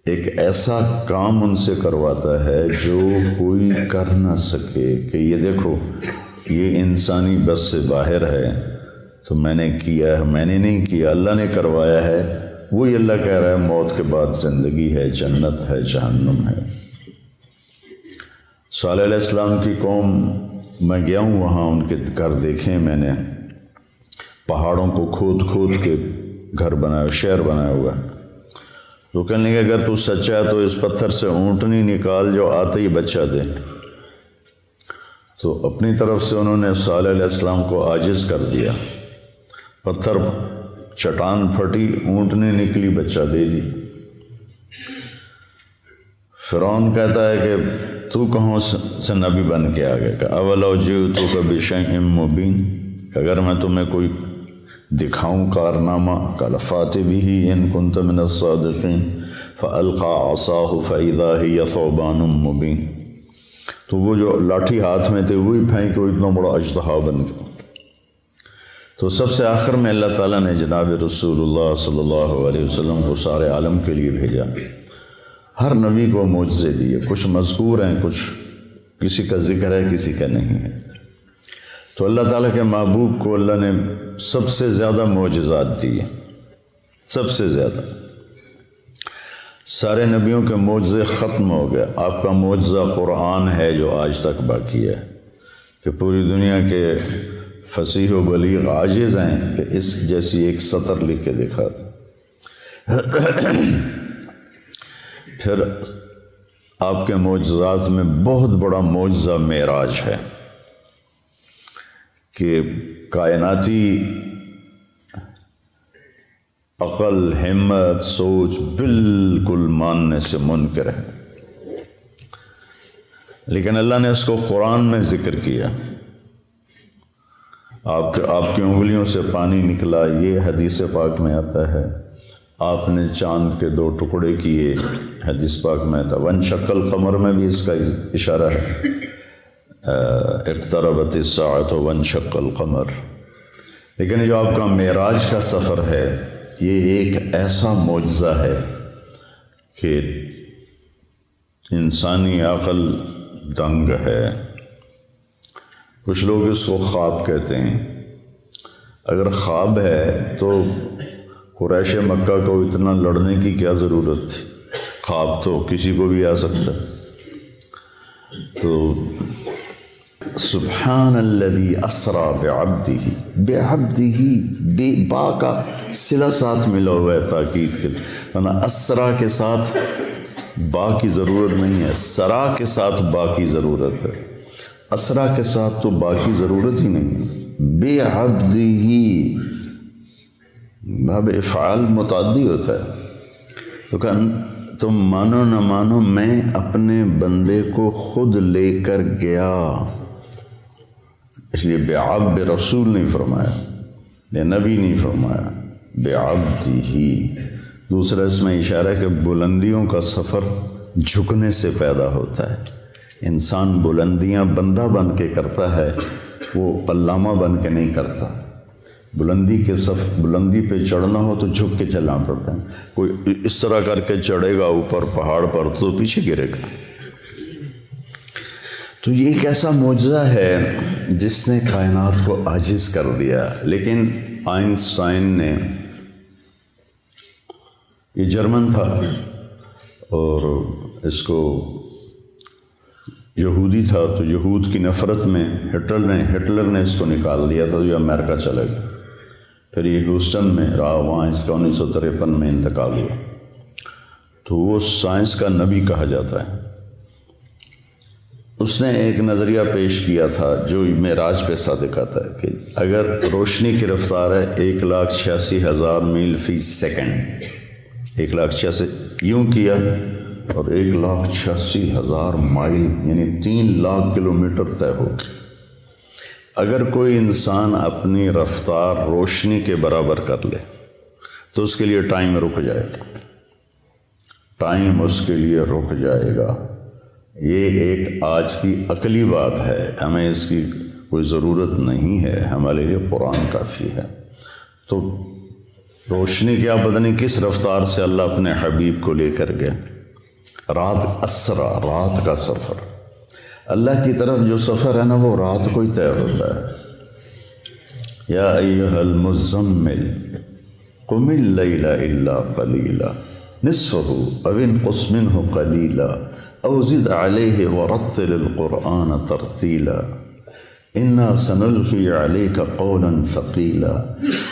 ایک ایسا کام ان سے کرواتا ہے جو کوئی کر نہ سکے کہ یہ دیکھو یہ انسانی بس سے باہر ہے، تو میں نے کیا ہے، میں نے نہیں کیا، اللہ نے کروایا ہے۔ وہی اللہ کہہ رہا ہے موت کے بعد زندگی ہے، جنت ہے، جہنم ہے۔ صالح علیہ السلام کی قوم، میں گیا ہوں وہاں، ان کے گھر دیکھے میں نے، پہاڑوں کو کھود کھود کے گھر بنایا، شہر بنایا ہوا ہے۔ تو کہنے لگے اگر تو سچا ہے تو اس پتھر سے اونٹنی نکال جو آتے ہی بچہ دے۔ تو اپنی طرف سے انہوں نے صالح علیہ السلام کو عاجز کر دیا، پتھر چٹان پھٹی، اونٹنی نکلی، بچہ دے دی۔ فرعون کہتا ہے کہ تو کہاں سے نبی بن کے آ گیا؟ کہ اولو جئتک بشیء مبین، کہ اگر میں تمہیں کوئی دکھاؤں کارنامہ، قال فات بہ ان کنت من الصادقین فالقى عصاہ فاذا ہی ثعبان مبین۔ تو وہ جو لاٹھی ہاتھ میں تھے وہی پھینکے، وہ اتنا بڑا اژدہا بن گیا۔ تو سب سے آخر میں اللہ تعالیٰ نے جناب رسول اللہ صلی اللہ علیہ وسلم کو سارے عالم کے لیے بھیجا، ہر نبی کو معجزے دیے، کچھ مذکور ہیں، کچھ کسی کا ذکر ہے، کسی کا نہیں ہے۔ تو اللہ تعالیٰ کے محبوب کو اللہ نے سب سے زیادہ معجزات دیے، سب سے زیادہ۔ سارے نبیوں کے معجزے ختم ہو گئے، آپ کا معجزہ قرآن ہے جو آج تک باقی ہے، کہ پوری دنیا کے فصیح و بلیغ عاجز ہیں کہ اس جیسی ایک سطر لکھ کے دکھا دیں۔ پھر آپ کے معجزات میں بہت بڑا معجزہ معراج ہے کہ کائناتی عقل، ہمت، سوچ بالکل ماننے سے منکر ہے، لیکن اللہ نے اس کو قرآن میں ذکر کیا۔ آپ کی انگلیوں سے پانی نکلا، یہ حدیث پاک میں آتا ہے۔ آپ نے چاند کے 2 ٹکڑے کیے، حدیث پاک میں آتا ہے۔ وانشق القمر میں بھی اس کا اشارہ ہے، اقتربت الساعۃ وانشق القمر۔ لیکن جو آپ کا معراج کا سفر ہے، یہ ایک ایسا معجزہ ہے کہ انسانی عقل دنگ ہے۔ کچھ لوگ اس کو خواب کہتے ہیں۔ اگر خواب ہے تو قریش مکہ کو اتنا لڑنے کی کیا ضرورت تھی؟ خواب تو کسی کو بھی آ سکتا ہے۔ تو سبحان الذی اسری بعبدہ، با کا صلہ ساتھ ملا ہوا ہے تاکید کے، ورنہ اسرا کے ساتھ با کی ضرورت نہیں ہے، سرا کے ساتھ با کی ضرورت ہے، اسرا کے ساتھ تو با کی ضرورت ہی نہیں ہے۔ بعبدہ باب افعال متعدی ہوتا ہے، تو کہ تم مانو نہ مانو میں اپنے بندے کو خود لے کر گیا، اس لیے بعبد رسول نہیں فرمایا، بے نبی نہیں فرمایا، بعبدہ۔ دوسرا اس میں اشارہ ہے کہ بلندیوں کا سفر جھکنے سے پیدا ہوتا ہے۔ انسان بلندیاں بندہ بن کے کرتا ہے، وہ علامہ بن کے نہیں کرتا۔ بلندی پہ چڑھنا ہو تو جھک کے چلنا پڑتا ہے۔ کوئی اس طرح کر کے چڑھے گا اوپر پہاڑ پر تو پیچھے گرے گا۔ تو یہ ایک ایسا معجزہ ہے جس نے کائنات کو عاجز کر دیا۔ لیکن آئنسٹائن نے، یہ جرمن تھا اور اس کو یہودی تھا، تو یہود کی نفرت میں ہٹلر نے اس کو نکال دیا تھا، یہ امریکہ چلے گیا۔ پھر یہ ہیوسٹن میں رہا، وہاں اس کا 1953 میں انتقال ہوا۔ تو وہ سائنس کا نبی کہا جاتا ہے۔ اس نے ایک نظریہ پیش کیا تھا جو معراج پہ صادق آتا ہے کہ اگر روشنی کی رفتار ہے 1,86,000 میل فی سیکنڈ، 1,86,000 یوں کیا اور 1,86,000 مائل یعنی 3,00,000 کلومیٹر طے ہو گئی۔ اگر کوئی انسان اپنی رفتار روشنی کے برابر کر لے تو اس کے لیے ٹائم رک جائے گا، ٹائم اس کے لیے رک جائے گا۔ یہ ایک آج کی عقلی بات ہے، ہمیں اس کی کوئی ضرورت نہیں ہے، ہمارے لیے قرآن کافی ہے۔ تو روشنی کیا پتہ نہیں کس رفتار سے اللہ اپنے حبیب کو لے کر گیا۔ رات اسرا، رات کا سفر، اللہ کی طرف جو سفر ہے نا وہ رات کو ہی طے ہوتا ہے۔ یا ایھا المزمل قم اللیل الا قلیلا نصفہ او انقص منہ قلیلا او زد علیہ ورتل القرآن ترتیلا انا سنلقی علیک قولا ثقیلا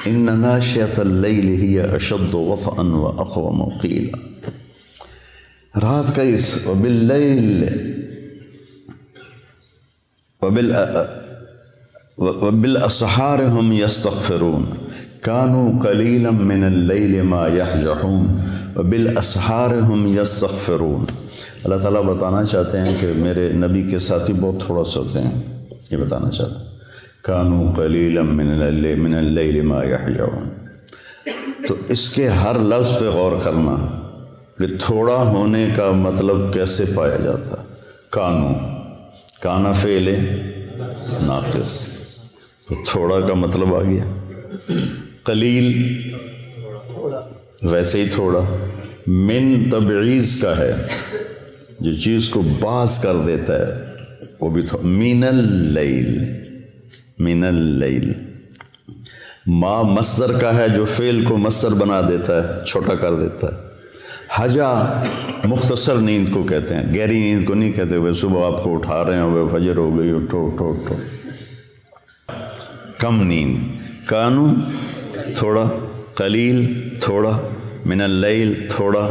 ان ناشئۃ اللیل ہی اشد وطئا واقوم قیلا۔ رات کا اس وباللیل وبالاسحار هم یستغفرون کانوا قلیلا من اللیل ما یہجعون وبالاسحار هم یستغفرون۔ اللہ تعالیٰ بتانا چاہتے ہیں کہ میرے نبی کے ساتھی بہت تھوڑا سا ہوتے ہیں، یہ بتانا چاہتے ہیں کانوا قلیلا من اللیل ما یہجعون۔ تو اس کے ہر لفظ پہ غور کرنا کہ تھوڑا ہونے کا مطلب کیسے پایا جاتا۔ کانا فعل ناقص، تو تھوڑا کا مطلب آ گیا۔ قلیل ویسے ہی تھوڑا، من تبعیض کا ہے، جو چیز کو باز کر دیتا ہے وہ بھی تھوڑا۔ من اللیل ما مصدر کا ہے جو فعل کو مصدر بنا دیتا ہے، چھوٹا کر دیتا ہے۔ حجا مختصر نیند کو کہتے ہیں، گہری نیند کو نہیں کہتے ہوئے صبح آپ کو اٹھا رہے ہیں ہوئے فجر ہو گئی اٹھو اٹھو اٹھو، کم نیند۔ کانو تھوڑا، قلیل تھوڑا، من اللیل تھوڑا،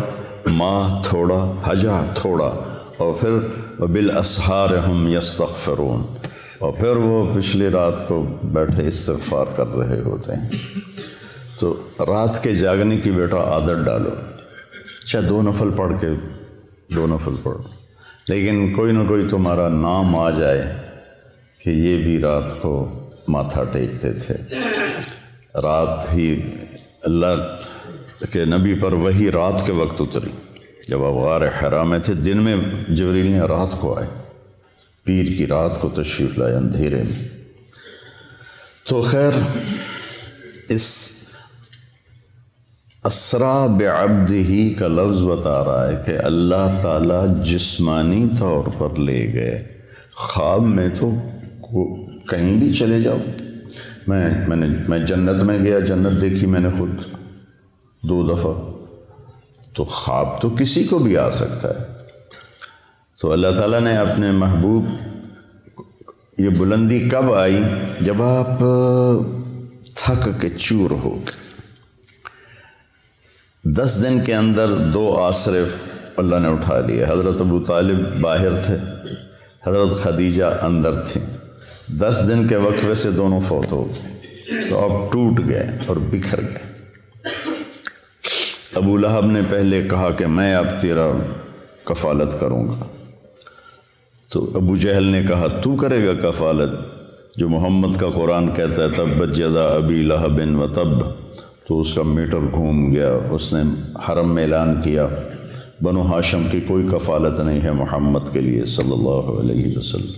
ماہ تھوڑا، حجہ تھوڑا، اور پھر وبالاسحار ہم یستغفرون، اور پھر وہ پچھلی رات کو بیٹھے استغفار کر رہے ہوتے ہیں۔ تو رات کے جاگنے کی بیٹا عادت ڈالو، چاہے 2 نفل پڑھ کے 2 نفل پڑھو، لیکن کوئی نہ کوئی تمہارا نام آ جائے کہ یہ بھی رات کو ماتھا ٹیکتے تھے۔ رات ہی اللہ کے نبی پر وہی رات کے وقت اتری جب آپ غار حرا میں تھے، دن میں جبریل نے رات کو آئے، پیر کی رات کو تشریف لائے اندھیرے میں۔ تو خیر، اس اسرا بعبدہ کا لفظ بتا رہا ہے کہ اللہ تعالیٰ جسمانی طور پر لے گئے۔ خواب میں تو کہیں بھی چلے جاؤ، میں جنت میں گیا، جنت دیکھی میں نے خود 2 دفعہ، تو خواب تو کسی کو بھی آ سکتا ہے۔ تو اللہ تعالیٰ نے اپنے محبوب، یہ بلندی کب آئی؟ جب آپ تھک کے چور ہو گئے۔ 10 دن کے اندر 2 آسرے اللہ نے اٹھا لیے۔ حضرت ابو طالب باہر تھے، حضرت خدیجہ اندر تھیں۔ 10 دن کے وقفے سے دونوں فوت ہو گئے، تو اب ٹوٹ گئے اور بکھر گئے۔ ابو لہب نے پہلے کہا کہ میں اب تیرا کفالت کروں گا، تو ابو جہل نے کہا تو کرے گا کفالت، جو محمد کا قرآن کہتا ہے تبت یدا ابی لہب و تب، تو اس کا میٹر گھوم گیا۔ اس نے حرم میں اعلان کیا بنو ہاشم کی کوئی کفالت نہیں ہے محمد کے لیے صلی اللہ علیہ وسلم،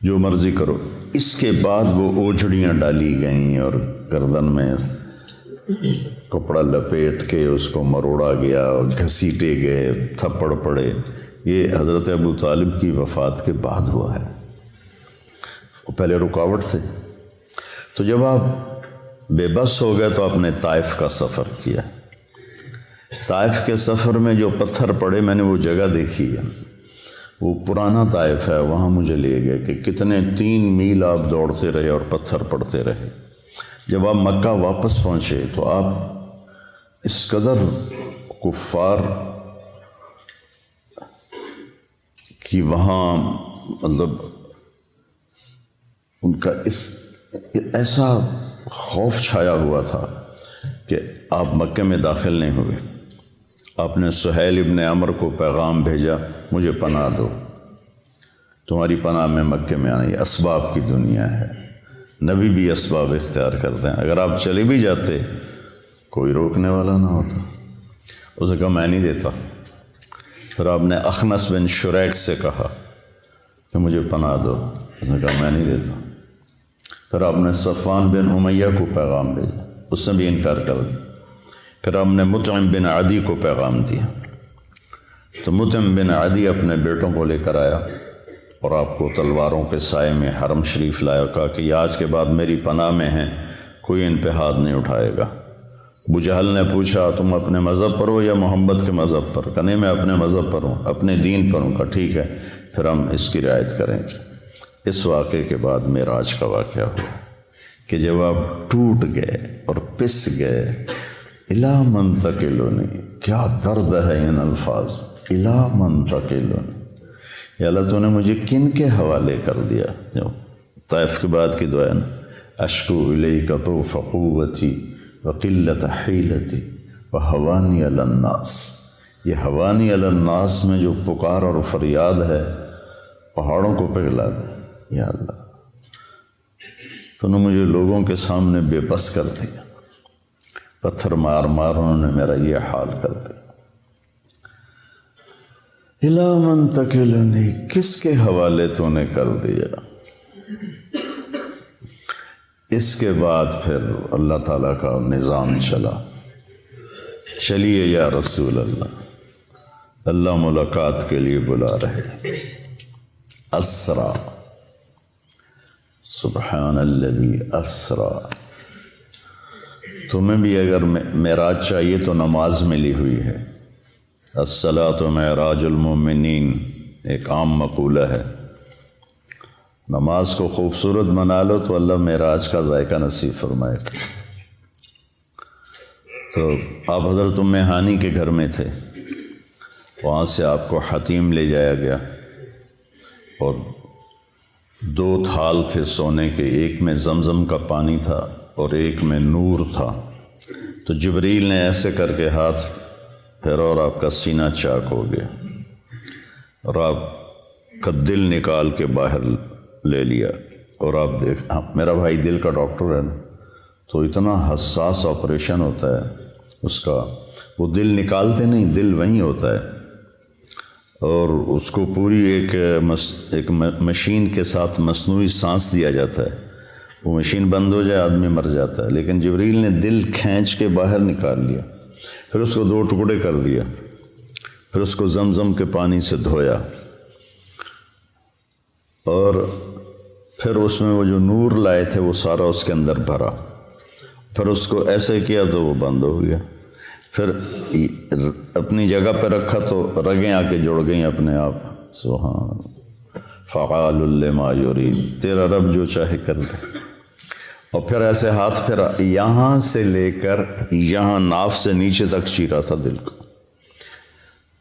جو مرضی کرو۔ اس کے بعد وہ اوجھڑیاں ڈالی گئیں اور گردن میں کپڑا لپیٹ کے اس کو مروڑا گیا، گھسیٹے گئے، تھپڑ پڑے۔ یہ حضرت ابو طالب کی وفات کے بعد ہوا ہے، وہ پہلے رکاوٹ تھے۔ تو جب آپ بے بس ہو گئے تو آپ نے طائف کا سفر کیا۔ طائف کے سفر میں جو پتھر پڑے، میں نے وہ جگہ دیکھی ہے، وہ پرانا طائف ہے، وہاں مجھے لے گئے کہ کتنے 3 میل آپ دوڑتے رہے اور پتھر پڑتے رہے۔ جب آپ مکہ واپس پہنچے تو آپ اس قدر کفار کی وہاں مطلب ان کا ایسا خوف چھایا ہوا تھا کہ آپ مکہ میں داخل نہیں ہوئے۔ آپ نے سہیل ابن عمر کو پیغام بھیجا مجھے پناہ دو، تمہاری پناہ میں مکے میں آنا۔ یہ اسباب کی دنیا ہے، نبی بھی اسباب اختیار کرتے ہیں۔ اگر آپ چلے بھی جاتے کوئی روکنے والا نہ ہوتا۔ اس نے کہا میں نہیں دیتا۔ پھر آپ نے اخنس بن شریک سے کہا کہ مجھے پناہ دو، اس نے کہا میں نہیں دیتا۔ پھر آپ نے صفوان بن امیہ کو پیغام بھیجا، اس نے بھی انکار کر دیا۔ پھر آپ نے مطعم بن عدی کو پیغام دیا، تو مطعم بن عدی اپنے بیٹوں کو لے کر آیا اور آپ کو تلواروں کے سائے میں حرم شریف لایا، کہا کہ یہ آج کے بعد میری پناہ میں ہیں، کوئی ان پہ ہاتھ نہیں اٹھائے گا۔ ابو جہل نے پوچھا تم اپنے مذہب پر ہو یا محمد کے مذہب پر؟ کہا نہیں میں اپنے مذہب پر ہوں، اپنے دین پر ہوں۔ کہا ٹھیک ہے، پھر ہم اس کی رعایت کریں گے۔ اس واقعے کے بعد معراج کا واقعہ ہوا کہ جب آپ ٹوٹ گئے اور پس گئے، الا من تکلونی، کیا درد ہے ان الفاظ، الا من تکلونی، یا اللہ تو نے مجھے کن کے حوالے کر دیا؟ جو طائف کے بعد کی دعا ہے نا، اشکو الیک ضعف قوتی وقلت حیلتی وہوانی علی الناس۔ یہ ہوانی علی الناس میں جو پکار اور فریاد ہے پہاڑوں کو پگھلا دے۔ یا اللہ تو نے مجھے لوگوں کے سامنے بے بس کر دیا، پتھر مار مار انہوں نے میرا یہ حال کر دیا۔ الا من تکلنی، کس کے حوالے تو نے کر دیا؟ اس کے بعد پھر اللہ تعالیٰ کا نظام چلا، چلیے یا رسول اللہ، اللہ ملاقات کے لیے بلا رہے۔ اسرا، سبحان الذی اسرا۔ تمہیں بھی اگر معراج چاہیے تو نماز ملی ہوئی ہے۔ الصلاۃ معراج المؤمنین ایک عام مقولہ ہے۔ نماز کو خوبصورت بنا لو تو اللہ معراج کا ذائقہ نصیب فرمائے گا۔ تو آپ حضرت ام ہانی کے گھر میں تھے، وہاں سے آپ کو حتیم لے جایا گیا اور 2 تھال تھے سونے کے، ایک میں زمزم کا پانی تھا اور ایک میں نور تھا۔ تو جبریل نے ایسے کر کے ہاتھ پھیرا اور آپ کا سینہ چاک ہو گیا اور آپ کا دل نکال کے باہر لے لیا، اور آپ دیکھ، میرا بھائی دل کا ڈاکٹر ہے نا، تو اتنا حساس آپریشن ہوتا ہے اس کا، وہ دل نکالتے نہیں، دل وہیں ہوتا ہے، اور اس کو پوری ایک مشین کے ساتھ مصنوعی سانس دیا جاتا ہے، وہ مشین بند ہو جائے آدمی مر جاتا ہے، لیکن جبریل نے دل کھینچ کے باہر نکال لیا، پھر اس کو 2 ٹکڑے کر دیا، پھر اس کو زمزم کے پانی سے دھویا، اور پھر اس میں وہ جو نور لائے تھے وہ سارا اس کے اندر بھرا، پھر اس کو ایسے کیا تو وہ بند ہو گیا، پھر اپنی جگہ پہ رکھا تو رگیں آ کے جڑ گئیں اپنے آپ۔ سبحان فعال لما یرید، تیرا رب جو چاہے کر دے۔ اور پھر ایسے ہاتھ پھر یہاں سے لے کر یہاں ناف سے نیچے تک چیرا تھا دل کو،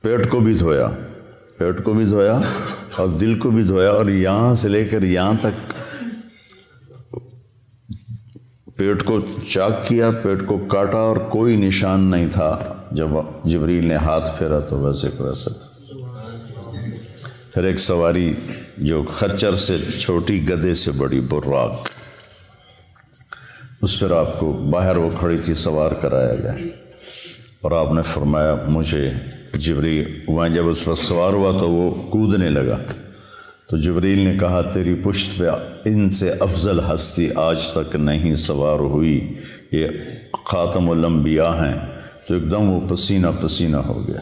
پیٹ کو بھی دھویا، پیٹ کو بھی دھویا اور دل کو بھی دھویا، اور یہاں سے لے کر یہاں تک پیٹ کو چاک کیا، پیٹ کو کاٹا، اور کوئی نشان نہیں تھا۔ جب جبریل نے ہاتھ پھیرا تو ویسے کو ویسے تھا۔ پھر ایک سواری جو خچر سے چھوٹی، گدھے سے بڑی، براق، اس پر آپ کو باہر وہ کھڑی تھی، سوار کرایا گیا، اور آپ نے فرمایا مجھے جبریل، وہاں جب اس پر سوار ہوا تو وہ کودنے لگا، تو جبریل نے کہا تیری پشت پہ ان سے افضل ہستی آج تک نہیں سوار ہوئی، یہ خاتم الانبیاء ہیں۔ تو ایک دم وہ پسینہ پسینہ ہو گیا۔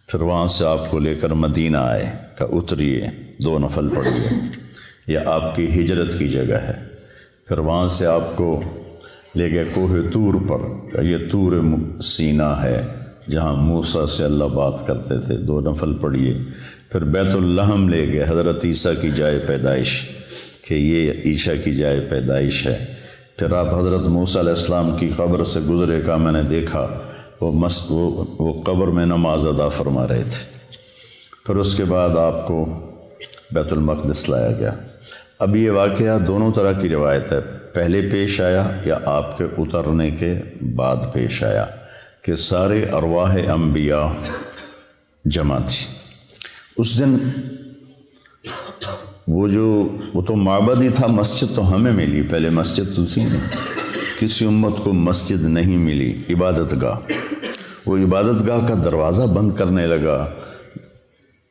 پھر وہاں سے آپ کو لے کر مدینہ آئے، کہ اتریے 2 نفل پڑھیے، یہ آپ کی ہجرت کی جگہ ہے۔ پھر وہاں سے آپ کو لے گئے کوہ طور پر، کہ یہ طور سینا ہے جہاں موسیٰ سے اللہ بات کرتے تھے، 2 نفل پڑھیے۔ پھر بیت اللحم لے گئے، حضرت عیسیٰ کی جائے پیدائش، کہ یہ عیسیٰ کی جائے پیدائش ہے۔ پھر آپ حضرت موسیٰ علیہ السلام کی قبر سے گزرے، کا میں نے دیکھا وہ قبر میں نماز ادا فرما رہے تھے۔ پھر اس کے بعد آپ کو بیت المقدس لایا گیا۔ اب یہ واقعہ دونوں طرح کی روایت ہے، پہلے پیش آیا یا آپ کے اترنے کے بعد پیش آیا، کہ سارے ارواح انبیاء جمع تھی اس دن۔ وہ تو معبد ہی تھا، مسجد تو ہمیں ملی، پہلے مسجد تو تھی نہیں، کسی امت کو مسجد نہیں ملی، عبادت گاہ۔ وہ عبادت گاہ کا دروازہ بند کرنے لگا،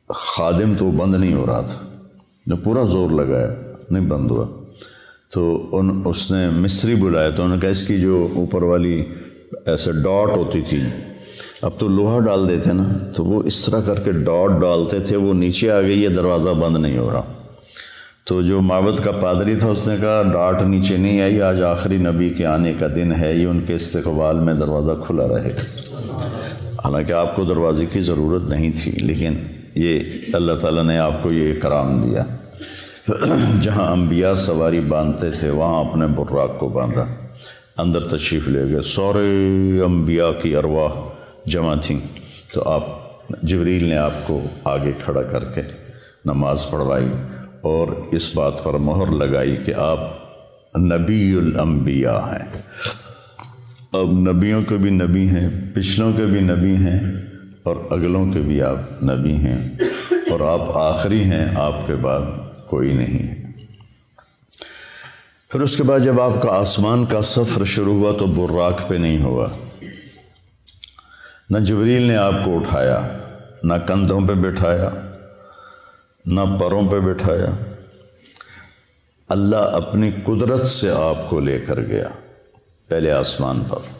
خادم تو بند نہیں ہو رہا تھا، جو پورا زور لگایا نہیں بند ہوا، تو اس نے مصری بلایا، تو انہوں نے کہا اس کی جو اوپر والی ایسے ڈاٹ ہوتی تھی، اب تو لوہا ڈال دیتے نا، تو وہ اس طرح کر کے ڈاٹ ڈالتے تھے، وہ نیچے آ گئی، یہ دروازہ بند نہیں ہو رہا۔ تو جو معبد کا پادری تھا اس نے کہا ڈاٹ نیچے نہیں آئی، آج آخری نبی کے آنے کا دن ہے، یہ ان کے استقبال میں دروازہ کھلا رہے گا۔ حالانکہ آپ کو دروازے کی ضرورت نہیں تھی، لیکن یہ اللہ تعالیٰ نے آپ کو یہ کرام دیا۔ جہاں انبیاء سواری باندھتے تھے وہاں اپنے براق کو باندھا، اندر تشریف لے گئے، سارے انبیاء کی ارواح جمع تھیں، تو جبریل نے آپ کو آگے کھڑا کر کے نماز پڑھوائی اور اس بات پر مہر لگائی کہ آپ نبی الانبیاء ہیں۔ اب نبیوں کے بھی نبی ہیں، پچھلوں کے بھی نبی ہیں اور اگلوں کے بھی آپ نبی ہیں، اور آپ آخری ہیں، آپ کے بعد کوئی نہیں ہے۔ پھر اس کے بعد جب آپ کا آسمان کا سفر شروع ہوا تو براق پہ نہیں ہوا، نہ جبریل نے آپ کو اٹھایا، نہ کندھوں پہ بٹھایا، نہ پروں پہ بٹھایا، اللہ اپنی قدرت سے آپ کو لے کر گیا پہلے آسمان پر۔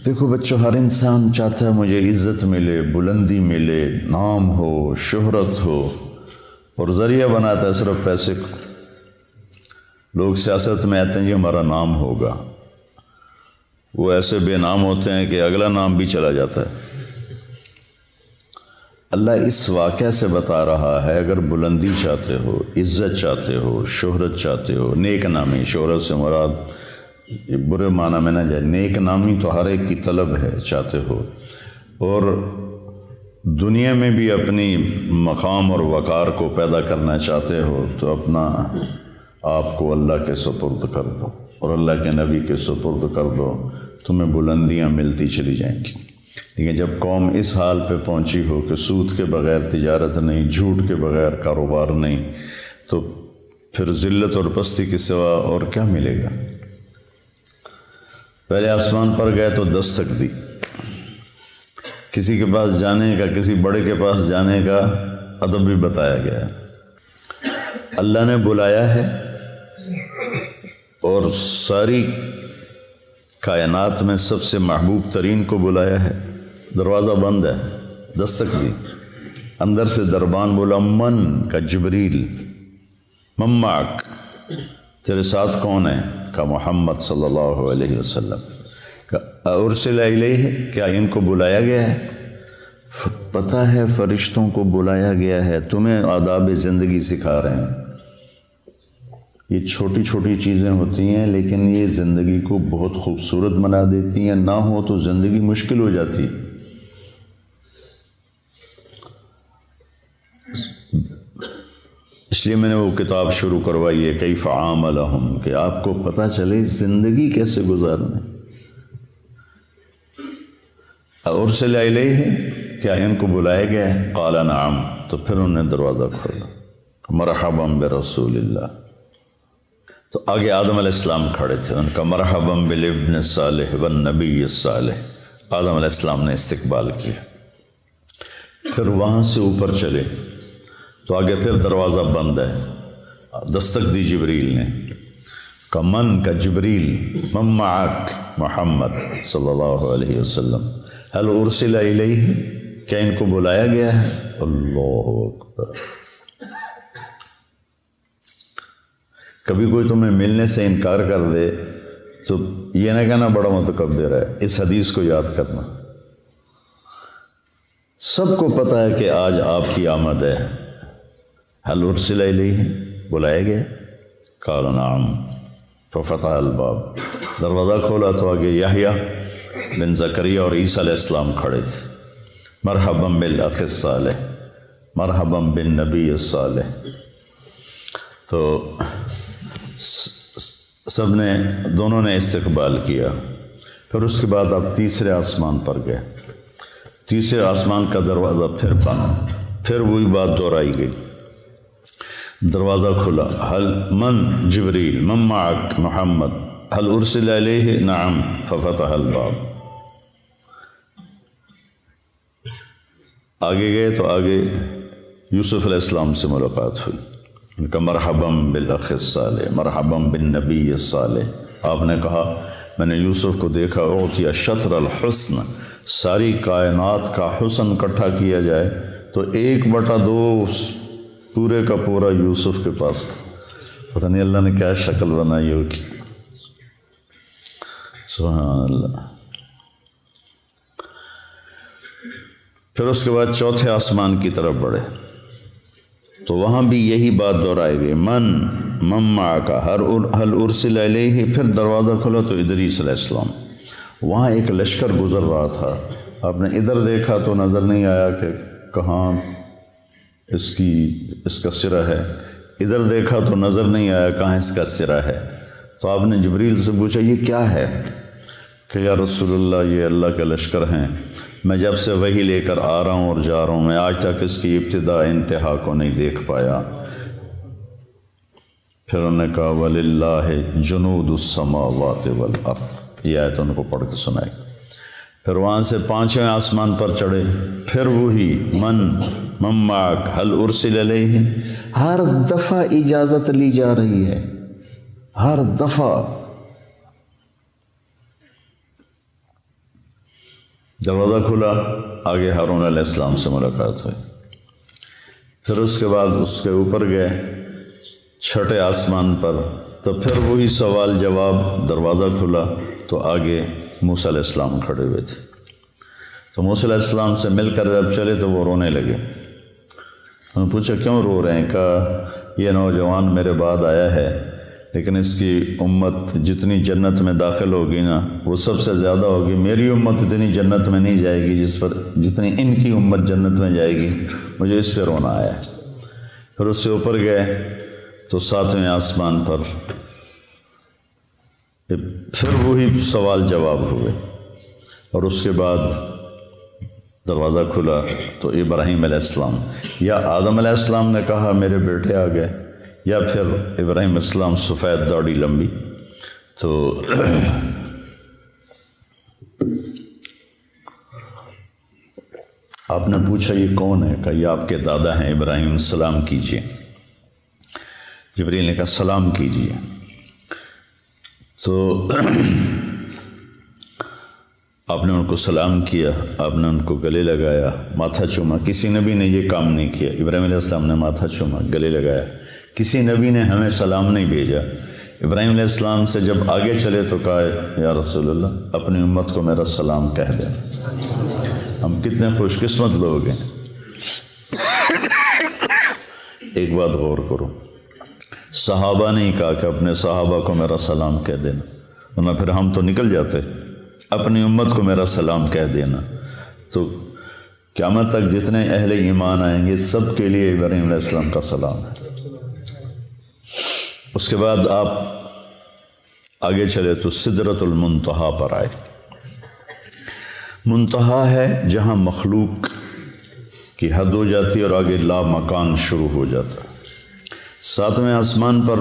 دیکھو بچوں، ہر انسان چاہتا ہے مجھے عزت ملے، بلندی ملے، نام ہو، شہرت ہو، اور ذریعہ بناتا ہے صرف پیسے کو۔ لوگ سیاست میں آتے ہیں جی ہمارا نام ہوگا، وہ ایسے بے نام ہوتے ہیں کہ اگلا نام بھی چلا جاتا ہے۔ اللہ اس واقعہ سے بتا رہا ہے اگر بلندی چاہتے ہو، عزت چاہتے ہو، شہرت چاہتے ہو، نیک نامی، شہرت سے مراد یہ برے معنی میں نہ جائے، نیک نامی تو ہر ایک کی طلب ہے، چاہتے ہو، اور دنیا میں بھی اپنی مقام اور وقار کو پیدا کرنا چاہتے ہو تو اپنا آپ کو اللہ کے سپرد کر دو اور اللہ کے نبی کے سپرد کر دو، تمہیں بلندیاں ملتی چلی جائیں گی۔ لیکن جب قوم اس حال پہ پہنچی ہو کہ سود کے بغیر تجارت نہیں، جھوٹ کے بغیر کاروبار نہیں، تو پھر ذلت اور پستی کے سوا اور کیا ملے گا؟ پہلے آسمان پر گئے تو دستک دی، کسی کے پاس جانے کا، کسی بڑے کے پاس جانے کا ادب بھی بتایا گیا، اللہ نے بلایا ہے اور ساری کائنات میں سب سے محبوب ترین کو بلایا ہے، دروازہ بند ہے، دستک دی، اندر سے دربان بولا، من کا جبریل، من معک، تیرے ساتھ کون ہے؟ کا محمد صلی اللہ علیہ وسلم۔ ارسل الیہ، کیا ان کو بلایا گیا ہے؟ پتہ ہے فرشتوں کو بلایا گیا ہے، تمہیں آداب زندگی سکھا رہے ہیں۔ یہ چھوٹی چھوٹی چیزیں ہوتی ہیں لیکن یہ زندگی کو بہت خوبصورت بنا دیتی ہیں، نہ ہو تو زندگی مشکل ہو جاتی۔ اس لیے میں نے وہ کتاب شروع کروائی ہے، کیف عاملہم، کہ آپ کو پتہ چلے زندگی کیسے گزارنا۔ ارسل الیہ، کیا ان کو بلایا گیا ہے؟ قال نعم، تو پھر انہوں نے دروازہ کھولا، مرحبا برسول اللہ۔ تو آگے آدم علیہ السلام کھڑے تھے، ان کا مرحبا بالابن الصالح والنبی الصالح، آدم علیہ السلام نے استقبال کیا۔ پھر وہاں سے اوپر چلے تو آگے پھر دروازہ بند ہے، دستک دی جبریل نے، کا من کا جبریل، من معک محمد صلی اللہ علیہ وسلم، هل ارسل الیہ، کیا ان کو بلایا گیا ہے؟ اللہ اکبر۔ کبھی کوئی تمہیں ملنے سے انکار کر دے تو یہ نہ کہنا بڑا متکبر ہے، اس حدیث کو یاد کرنا۔ سب کو پتہ ہے کہ آج آپ کی آمد ہے، هل ارسل الیہ، بلایا گیا؟ قال نعم، ففتح الباب، دروازہ کھولا تو آگے یحییٰ بن زکریا اور عیسیٰ علیہ السلام کھڑے تھے، مرحبا بالاخ الصالح، مرحبا بالنبی الصالح۔ تو سب نے، دونوں نے استقبال کیا۔ پھر اس کے بعد آپ تیسرے آسمان پر گئے، تیسرے آسمان کا دروازہ پھر بند، پھر وہی بات دہرائی گئی، دروازہ کھلا، هل من جبریل، من معک محمد، هل ارسل الیہ؟ نعم، ففتح الباب۔ آگے گئے تو آگے یوسف علیہ السلام سے ملاقات ہوئی، ان کا مرحبا بالاخ الصالح، مرحبا بالنبی الصالح۔ آپ نے کہا میں نے یوسف کو دیکھا، اعطی شطر الحسن، ساری کائنات کا حسن اکٹھا کیا جائے تو 1/2 پورے کا پورا یوسف کے پاس تھا۔ پتہ نہیں اللہ نے کیا شکل بنائی ہوگی، سبحان اللہ۔ پھر اس کے بعد چوتھے آسمان کی طرف بڑھے تو وہاں بھی یہی بات دہرائی گئی، من معک، هل ارسل الیہ۔ پھر دروازہ کھلا تو ادریس علیہ السلام، وہاں ایک لشکر گزر رہا تھا، آپ نے ادھر دیکھا تو نظر نہیں آیا کہ کہاں اس کا سرا ہے، ادھر دیکھا تو نظر نہیں آیا کہاں اس کا سرا ہے۔ تو آپ نے جبریل سے پوچھا یہ کیا ہے؟ کہ یا رسول اللہ یہ اللہ کے لشکر ہیں، میں جب سے وہی لے کر آ رہا ہوں اور جا رہا ہوں، میں آج تک اس کی ابتدا انتہا کو نہیں دیکھ پایا۔ پھر انہوں نے کہا وَلِلَّهِ جُنُودُ السَّمَاوَاتِ وَالْأَرْضِ، یہ آیت ان کو پڑھ کے سنائی۔ پھر وہاں سے 5ویں آسمان پر چڑھے، پھر وہی من معک، هل ارسل الیہ۔ ہر دفعہ اجازت لی جا رہی ہے، ہر دفعہ۔ دروازہ کھلا، آگے ہارون علیہ السلام سے ملاقات ہوئی۔ پھر اس کے بعد اس کے اوپر گئے 6ٹھے آسمان پر، تو پھر وہی سوال جواب، دروازہ کھلا تو آگے موسیٰ علیہ السلام کھڑے ہوئے تھے۔ تو موسیٰ علیہ السلام سے مل کر جب چلے تو وہ رونے لگے۔ انہوں نے پوچھا کیوں رو رہے ہیں؟ کہا یہ نوجوان میرے بعد آیا ہے لیکن اس کی امت جتنی جنت میں داخل ہوگی نا وہ سب سے زیادہ ہوگی. میری امت اتنی جنت میں نہیں جائے گی جتنی ان کی امت جنت میں جائے گی. مجھے اس پہ رونا آیا. پھر اس سے اوپر گئے تو 7ویں آسمان پر پھر وہی سوال جواب ہوئے، اور اس کے بعد دروازہ کھلا تو ابراہیم علیہ السلام یا آدم علیہ السلام نے کہا میرے بیٹے آ گئے، یا پھر ابراہیم علیہ السلام سفید داڑھی لمبی. تو آپ نے پوچھا یہ کون ہے؟ کہ یہ آپ کے دادا ہیں ابراہیم، سلام کیجیے. جبریل نے کہا سلام کیجیے. تو آپ نے ان کو سلام کیا، آپ نے ان کو گلے لگایا، ماتھا چوما. کسی نبی نے یہ کام نہیں کیا. ابراہیم علیہ السلام نے ماتھا چوما، گلے لگایا. کسی نبی نے ہمیں سلام نہیں بھیجا. ابراہیم علیہ السلام سے جب آگے چلے تو کہا یا رسول اللہ اپنی امت کو میرا سلام کہہ دیں. ہم کتنے خوش قسمت لوگ ہیں. ایک بات غور کرو، صحابہ نے ہی کہا کہ اپنے صحابہ کو میرا سلام کہہ دینا، ورنہ پھر ہم تو نکل جاتے. اپنی امت کو میرا سلام کہہ دینا. تو قیامت تک جتنے اہل ایمان آئیں گے سب کے لیے ابراہیم علیہ السلام کا سلام ہے. اس کے بعد آپ آگے چلے تو سدرۃ المنتہا پر آئے. منتہا ہے جہاں مخلوق کی حد ہو جاتی ہے اور آگے لا مکان شروع ہو جاتا ہے. 7ویں آسمان پر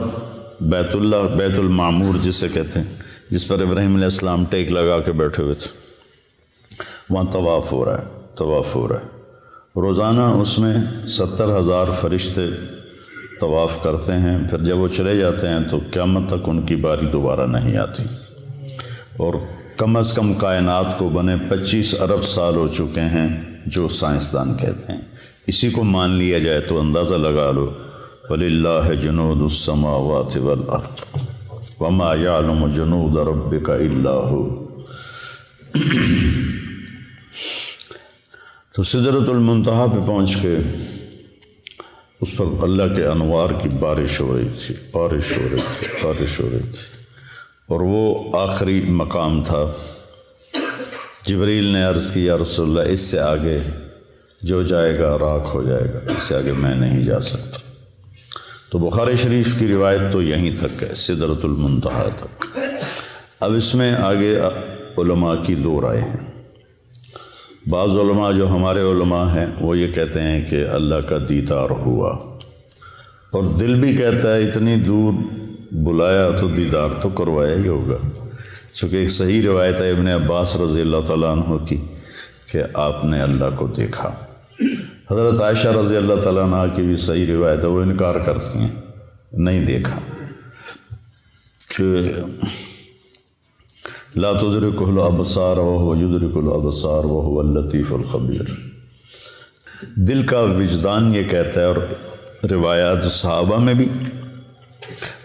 بیت اللہ، بیت المعمور جسے کہتے ہیں، جس پر ابراہیم علیہ السلام ٹیک لگا کے بیٹھے ہوئے تھے، وہاں طواف ہو رہا ہے، طواف ہو رہا ہے. روزانہ اس میں 70,000 فرشتے طواف کرتے ہیں. پھر جب وہ چلے جاتے ہیں تو قیامت تک ان کی باری دوبارہ نہیں آتی. اور کم از کم کائنات کو بنے 25 ارب سال ہو چکے ہیں جو سائنسدان کہتے ہیں. اسی کو مان لیا جائے تو اندازہ لگا لو وَلِلَّهِ جُنُودُ السَّمَاوَاتِ وَالْأَرْضِ وَمَا يَعْلَمُ جُنُودَ رَبِّكَ إِلَّا هُوَ. تو سدرۃ المنتہا پہ پہنچ کے اس پر اللہ کے انوار کی بارش ہو رہی تھی، بارش ہو رہی تھی، بارش ہو رہی تھی. اور وہ آخری مقام تھا. جبریل نے عرض کی یا رسول اللہ اس سے آگے جو جائے گا راکھ ہو جائے گا، اس سے آگے میں نہیں جا سکتا. تو بخاری شریف کی روایت تو یہیں تک ہے، سدرۃ المنتہا تک. اب اس میں آگے علماء کی 2 رائے ہیں. بعض علماء جو ہمارے علماء ہیں وہ یہ کہتے ہیں کہ اللہ کا دیدار ہوا، اور دل بھی کہتا ہے اتنی دور بلایا تو دیدار تو کروایا ہی ہوگا. چونکہ ایک صحیح روایت ہے ابن عباس رضی اللہ تعالیٰ عنہ کی کہ آپ نے اللہ کو دیکھا. حضرت عائشہ رضی اللہ تعالیٰ عنہ کی بھی صحیح روایت ہے، وہ انکار کرتی ہیں نہیں دیکھا. کہ لا تدرکہ الابصار وہو یدرک الابصار وہو اللطیف الخبیر. دل کا وجدان یہ کہتا ہے. اور روایات صحابہ میں بھی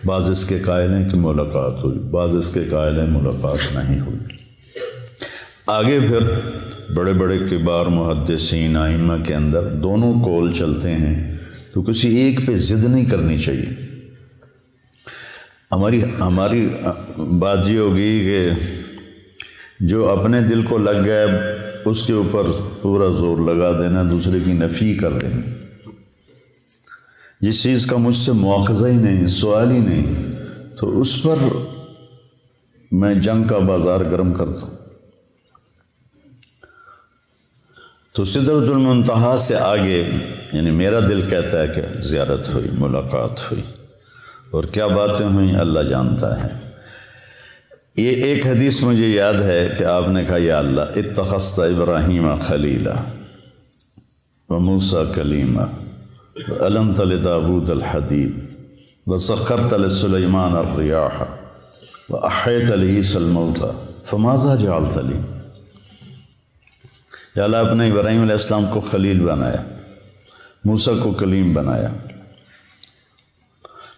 بعض اس کے قائل ہیں کہ ملاقات ہوئی، بعض اس کے قائل ہیں ملاقات نہیں ہوئی. آگے پھر بڑے بڑے کبار محدثین ائمہ کے اندر دونوں قول چلتے ہیں. تو کسی ایک پہ ضد نہیں کرنی چاہیے. ہماری بات یہ ہوگی کہ جو اپنے دل کو لگ گیا اس کے اوپر پورا زور لگا دینا، دوسرے کی نفی کر دینا. جس چیز کا مجھ سے مواخذہ ہی نہیں، سوال ہی نہیں، تو اس پر میں جنگ کا بازار گرم کرتا ہوں. تو سدرۃ المنتہا سے آگے یعنی میرا دل کہتا ہے کہ زیارت ہوئی، ملاقات ہوئی، اور کیا باتیں ہوئیں اللہ جانتا ہے. یہ ایک حدیث مجھے یاد ہے کہ آپ نے کہا یا اللہ اتخذت ابراہیم خلیلا وموسیٰ کلیما وعلمت لداود الحدید وسخرت لسلیمان الریاح واحیت لعیسی الموتى فماذا جعلت لی. یا اللہ اپنے ابراہیم علیہ السلام کو خلیل بنایا، موسیٰ کو کلیم بنایا،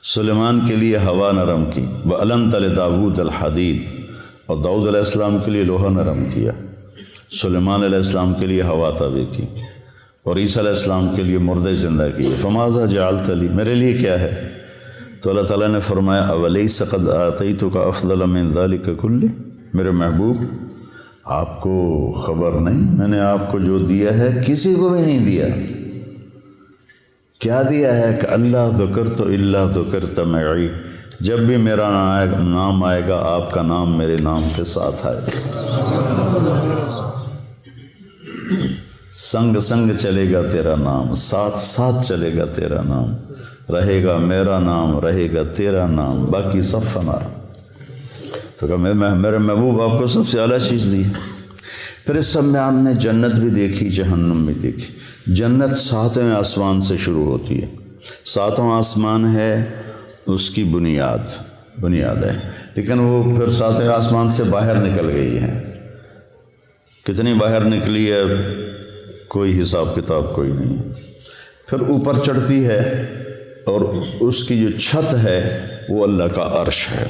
سلیمان کے لیے ہوا نرم کی، وعلمت لداود الحدید، اور داؤد علیہ السلام کے لیے لوہا نرم کیا، سلیمان علیہ السلام کے لیے ہوا تابع کی، اور عیسیٰ علیہ السلام کے لیے مردے زندہ کیے. فماذا جعلت لی، میرے لیے کیا ہے؟ تو اللہ تعالیٰ نے فرمایا اولیس قد آتیتک افضل من ذلک کلہ، میرے محبوب آپ کو خبر نہیں میں نے آپ کو جو دیا ہے کسی کو بھی نہیں دیا۔ کیا دیا ہے کہ اللہ ذکرت الا ذکرت معی، جب بھی میرا نام آئے گا آپ کا نام میرے نام کے ساتھ آئے گا، سنگ سنگ چلے گا تیرا نام، ساتھ ساتھ چلے گا تیرا نام، رہے گا میرا نام، رہے گا تیرا نام، باقی سب فنا۔ تو کہ میرے محبوب آپ کو سب سے اعلیٰ چیز دی۔ پھر اس سب میں آپ نے جنت بھی دیکھی، جہنم بھی دیکھی۔ جنت 7ویں آسمان سے شروع ہوتی ہے، 7واں آسمان ہے اس کی بنیاد ہے، لیکن وہ پھر 7ویں آسمان سے باہر نکل گئی ہے۔ کتنی باہر نکلی ہے کوئی حساب کتاب کوئی نہیں۔ پھر اوپر چڑھتی ہے اور اس کی جو چھت ہے وہ اللہ کا عرش ہے۔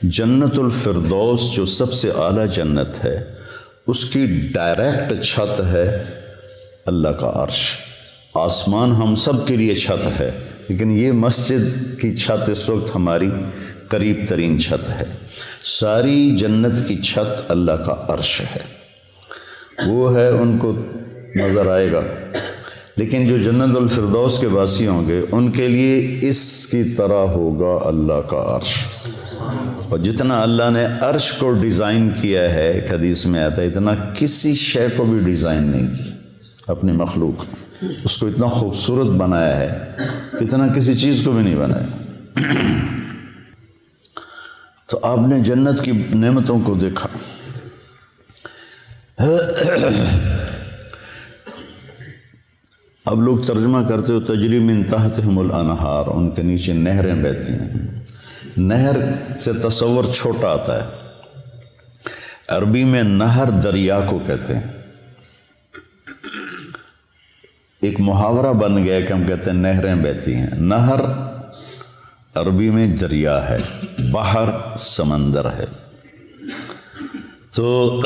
جنت الفردوس جو سب سے اعلیٰ جنت ہے اس کی ڈائریکٹ چھت ہے اللہ کا عرش۔ آسمان ہم سب کے لیے چھت ہے، لیکن یہ مسجد کی چھت اس وقت ہماری قریب ترین چھت ہے۔ ساری جنت کی چھت اللہ کا عرش ہے، وہ ہے، ان کو نظر آئے گا۔ لیکن جو جنت الفردوس کے واسی ہوں گے ان کے لیے اس کی طرح ہوگا اللہ کا عرش۔ اور جتنا اللہ نے عرش کو ڈیزائن کیا ہے، ایک حدیث میں آتا ہے، اتنا کسی شے کو بھی ڈیزائن نہیں کیا اپنی مخلوق، اس کو اتنا خوبصورت بنایا ہے، اتنا کسی چیز کو بھی نہیں بنایا۔ تو آپ نے جنت کی نعمتوں کو دیکھا۔ اب لوگ ترجمہ کرتے ہو تجری من تحتہم الانہار، ان کے نیچے نہریں بہتی ہیں۔ نہر سے تصور چھوٹا آتا ہے، عربی میں نہر دریا کو کہتے ہیں۔ ایک محاورہ بن گیا کہ ہم کہتے ہیں نہریں بہتی ہیں۔ نہر عربی میں دریا ہے، بحر سمندر ہے۔ تو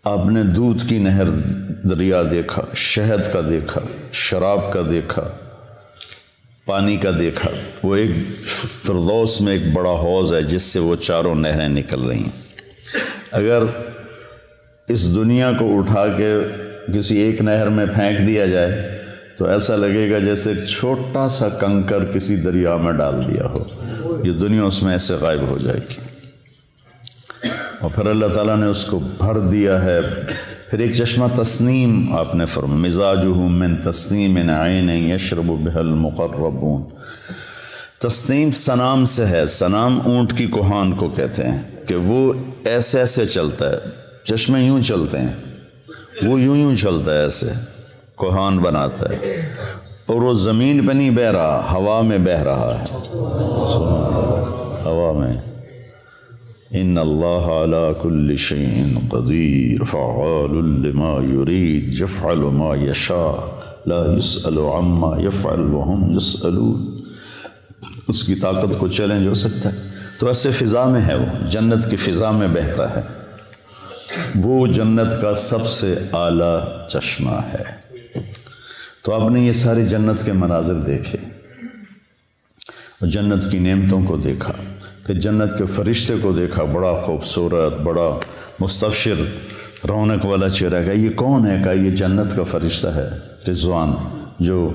آپ نے دودھ کی نہر دریا دیکھا، شہد کا دیکھا، شراب کا دیکھا، پانی کا دیکھا۔ وہ ایک فردوس میں ایک بڑا حوض ہے جس سے وہ چاروں نہریں نکل رہی ہیں۔ اگر اس دنیا کو اٹھا کے کسی ایک نہر میں پھینک دیا جائے تو ایسا لگے گا جیسے ایک چھوٹا سا کنکر کسی دریا میں ڈال دیا ہو، یہ دنیا اس میں ایسے غائب ہو جائے گی۔ اور پھر اللہ تعالیٰ نے اس کو بھر دیا ہے۔ پھر ایک چشمہ تسنیم آپ نے فرمایا، مزاجہ من تسنیم عین یشرب بها المقربون۔ تسنیم سنام سے ہے، سنام اونٹ کی کوہان کو کہتے ہیں کہ وہ ایسے ایسے چلتا ہے، چشمے یوں چلتے ہیں، وہ یوں چلتا ہے، ایسے کوہان بناتا ہے، اور وہ زمین پہ نہیں بہہ رہا، ہوا میں بہہ رہا ہے، ہوا میں۔ ان اللہ علی کل شیء قدیر فعال لما یرید یفعل ما یشاء لا یسأل عما یفعل وهم یسألون۔ اس کی طاقت کو چیلنج ہو سکتا ہے۔ تو ایسے فضا میں ہے، وہ جنت کی فضا میں بہتا ہے، وہ جنت کا سب سے اعلیٰ چشمہ ہے۔ تو آپ نے یہ سارے جنت کے مناظر دیکھے اور جنت کی نعمتوں کو دیکھا۔ پھر جنت کے فرشتے کو دیکھا، بڑا خوبصورت، بڑا مستبشر، رونق والا چہرہ۔ کا یہ کون ہے؟ کہا یہ جنت کا فرشتہ ہے، رضوان، جو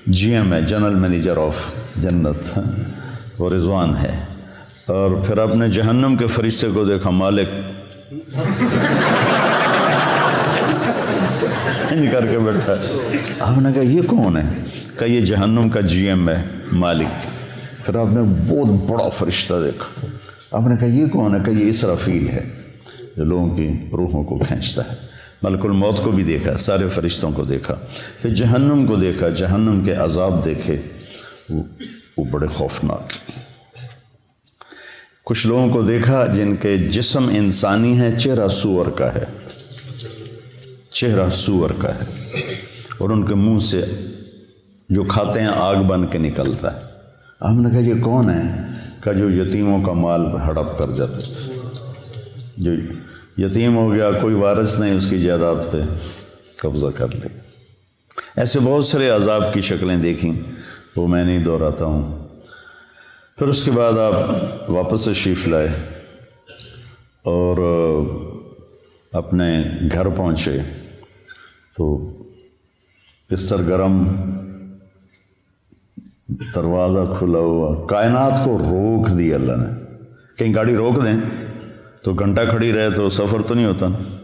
جی ایم ہے، جنرل مینیجر آف جنت، وہ رضوان ہے۔ اور پھر آپ نے جہنم کے فرشتے کو دیکھا، مالک کر کے بیٹھا ہے۔ آپ نے کہا یہ کون ہے؟ کہا یہ جہنم کا جی ایم ہے، مالک۔ پھر آپ نے بہت بڑا فرشتہ دیکھا، آپ نے کہا یہ کون ہے؟ کہ یہ اسرافیل ہے جو لوگوں کی روحوں کو کھینچتا ہے۔ ملک الموت کو بھی دیکھا، سارے فرشتوں کو دیکھا۔ پھر جہنم کو دیکھا، جہنم کے عذاب دیکھے، وہ بڑے خوفناک۔ کچھ لوگوں کو دیکھا جن کے جسم انسانی ہے، چہرہ سور کا ہے، چہرہ سور کا ہے، اور ان کے منہ سے جو کھاتے ہیں آگ بن کے نکلتا ہے۔ ہم نے کہا یہ کون ہے؟ کہ جو یتیموں کا مال ہڑپ کر جاتے تھے، جو یتیم ہو گیا، کوئی وارث نہیں، اس کی جائیداد پہ قبضہ کر لے۔ ایسے بہت سارے عذاب کی شکلیں دیکھیں، وہ میں نہیں دہراتا ہوں۔ پھر اس کے بعد آپ واپس تشریف لائے اور اپنے گھر پہنچے تو بستر گرم، دروازہ کھلا ہوا، کائنات کو روک دی اللہ نے۔ کہیں گاڑی روک دیں تو گھنٹہ کھڑی رہے تو سفر تو نہیں ہوتا نا۔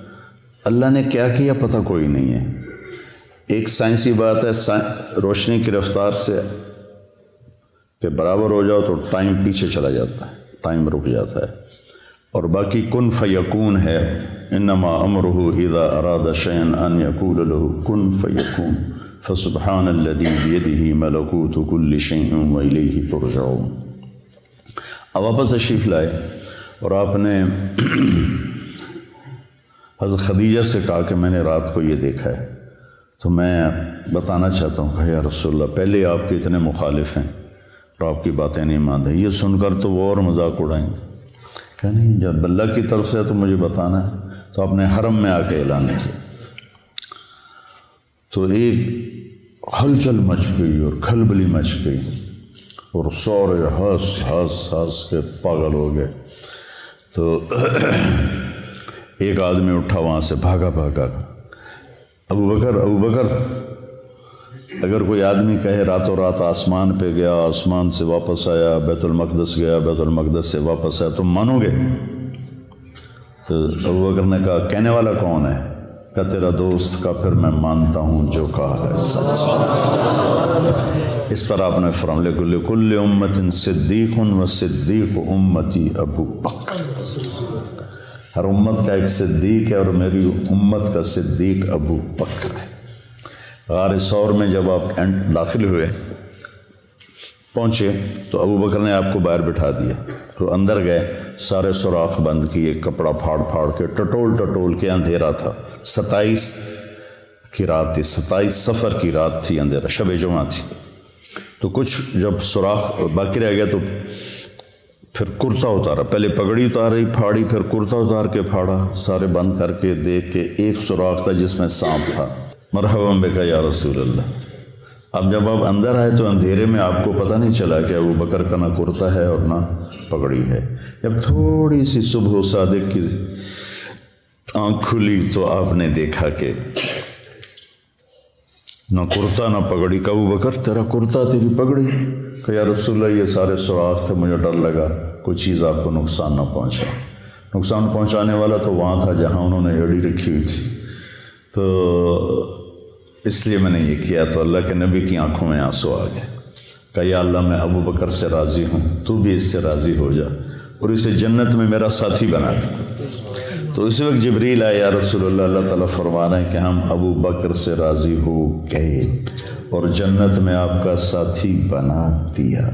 اللہ نے کیا کیا پتہ کوئی نہیں ہے۔ ایک سائنسی بات ہے، روشنی کی رفتار سے کہ برابر ہو جاؤ تو ٹائم پیچھے چلا جاتا ہے، ٹائم رک جاتا ہے، اور باقی کن فیکون ہے، انما امرہ اذا اراد شیئا ان یقول له کن فیکون، فسبحان الذی بیدہ ملکوت کل شیء والیہ ترجعون۔ اب واپس تشریف لائے اور آپ نے حضرت خدیجہ سے کہا کہ میں نے رات کو یہ دیکھا ہے، تو میں بتانا چاہتا ہوں کہ یا رسول اللہ، پہلے آپ کے اتنے مخالف ہیں اور آپ کی باتیں نہیں مانتے، یہ سن کر تو وہ اور مذاق اڑائیں گے۔ کہ نہیں، جب اللہ کی طرف سے ہے تو مجھے بتانا ہے۔ تو آپ نے حرم میں آ کے اعلان کیا تو ایک ہلچل مچ گئی اور کھلبلی مچ گئی اور سورے ہنس کے پاگل ہو گئے۔ تو ایک آدمی اٹھا وہاں سے، بھاگا ابو بکر، اگر کوئی آدمی کہے راتوں رات آسمان پہ گیا، آسمان سے واپس آیا، بیت المقدس گیا، بیت المقدس سے واپس آیا، تم مانو گے؟ تو ابو بکر نے کہا کہنے والا کون ہے؟ کہ تیرا دوست کا، پھر میں مانتا ہوں جو کہا ہے سچ۔ اس پر آپ نے فرمایا لکل امت صدیق و صدیق امتی ابو بکر، ہر امت کا ایک صدیق ہے اور میری امت کا صدیق ابو بکر ہے۔ غار ثور میں جب آپ داخل ہوئے، پہنچے تو ابو بکر نے آپ کو باہر بٹھا دیا، تو اندر گئے، سارے سوراخ بند کیے، کپڑا پھاڑ کے ٹٹول کے، اندھیرا تھا، 27 کی رات تھی، 27 صفر کی رات تھی، اندھیرا، شب جمعہ تھی۔ تو کچھ جب سوراخ باقی رہ گیا تو پھر کرتا اتارا، پہلے پگڑی اتاری پھاڑی، پھر کرتا اتار کے پھاڑا، سارے بند کر کے دیکھ کے ایک سوراخ تھا جس میں سانپ تھا۔ مرحبا بک یا رسول اللہ۔ اب جب آپ اندر آئے تو اندھیرے میں آپ کو پتہ نہیں چلا کہ ابو بکر کا نہ کرتا ہے اور نہ پگڑی ہے۔ جب تھوڑی سی صبح صادق کی آنکھ کھلی تو آپ نے دیکھا کہ نہ کرتا نہ پگڑی۔ کہ ابو بکر تیرا کرتا تیری پگڑی؟ کہ یا رسول اللہ یہ سارے سوراخ تھے، مجھے ڈر لگا کوئی چیز آپ کو نقصان نہ پہنچا۔ نقصان پہنچانے والا تو وہاں تھا جہاں انہوں نے ایڑی رکھی ہوئی تھی، تو اس لیے میں نے یہ کیا۔ تو اللہ کے نبی کی آنکھوں میں آنسو آ گئے۔ کہ یا اللہ میں ابو بکر سے راضی ہوں، تو بھی اس سے راضی ہو جا اور اسے جنت میں میرا ساتھی بنا دے۔ تو اسی وقت جبریل آئے، یا رسول اللہ، اللہ تعالیٰ فرما رہے ہیں کہ ہم ابو بکر سے راضی ہو گئے اور جنت میں آپ کا ساتھی بنا دیا۔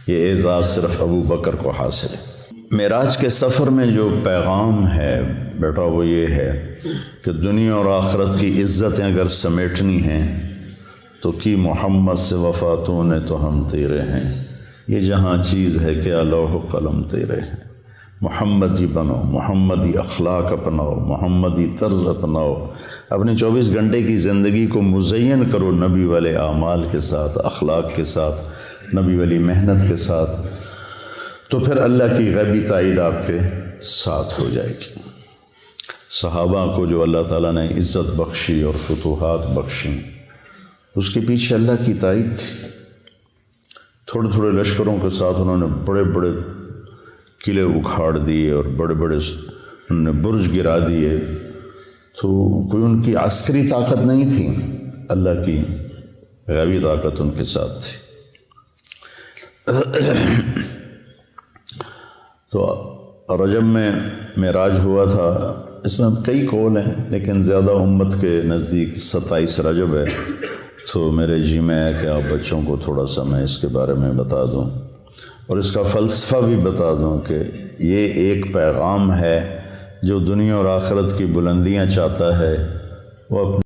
یہ اعزاز صرف ابو بکر کو حاصل ہے۔ معراج کے سفر میں جو پیغام ہے بیٹا وہ یہ ہے کہ دنیا اور آخرت کی عزتیں اگر سمیٹنی ہیں تو کی محمد سے وفاتوں نے تو ہم تیرے ہیں، یہ جہاں چیز ہے کہ لوح و قلم تیرے ہیں۔ محمدی بنو، محمدی اخلاق اپناؤ، محمدی طرز اپناؤ، اپنے 24 گھنٹے کی زندگی کو مزین کرو نبی والے اعمال کے ساتھ، اخلاق کے ساتھ، نبی والی محنت کے ساتھ، تو پھر اللہ کی غیبی تائید آپ کے ساتھ ہو جائے گی۔ صحابہ کو جو اللہ تعالیٰ نے عزت بخشی اور فتوحات بخشی، اس کے پیچھے اللہ کی تائید تھی۔ تھوڑے تھوڑے لشکروں کے ساتھ انہوں نے بڑے بڑے قلعے اکھاڑ دیے اور بڑے بڑے انہوں نے برج گرا دیے، تو کوئی ان کی عسکری طاقت نہیں تھی، اللہ کی غیبی طاقت ان کے ساتھ تھی۔ تو رجب میں معراج ہوا تھا، اس میں کئی قول ہیں لیکن زیادہ امت کے نزدیک 27 رجب ہے۔ تو میرے جی میں ہے کہ آپ بچوں کو تھوڑا سا میں اس کے بارے میں بتا دوں اور اس کا فلسفہ بھی بتا دوں کہ یہ ایک پیغام ہے جو دنیا اور آخرت کی بلندیاں چاہتا ہے، وہ اپنے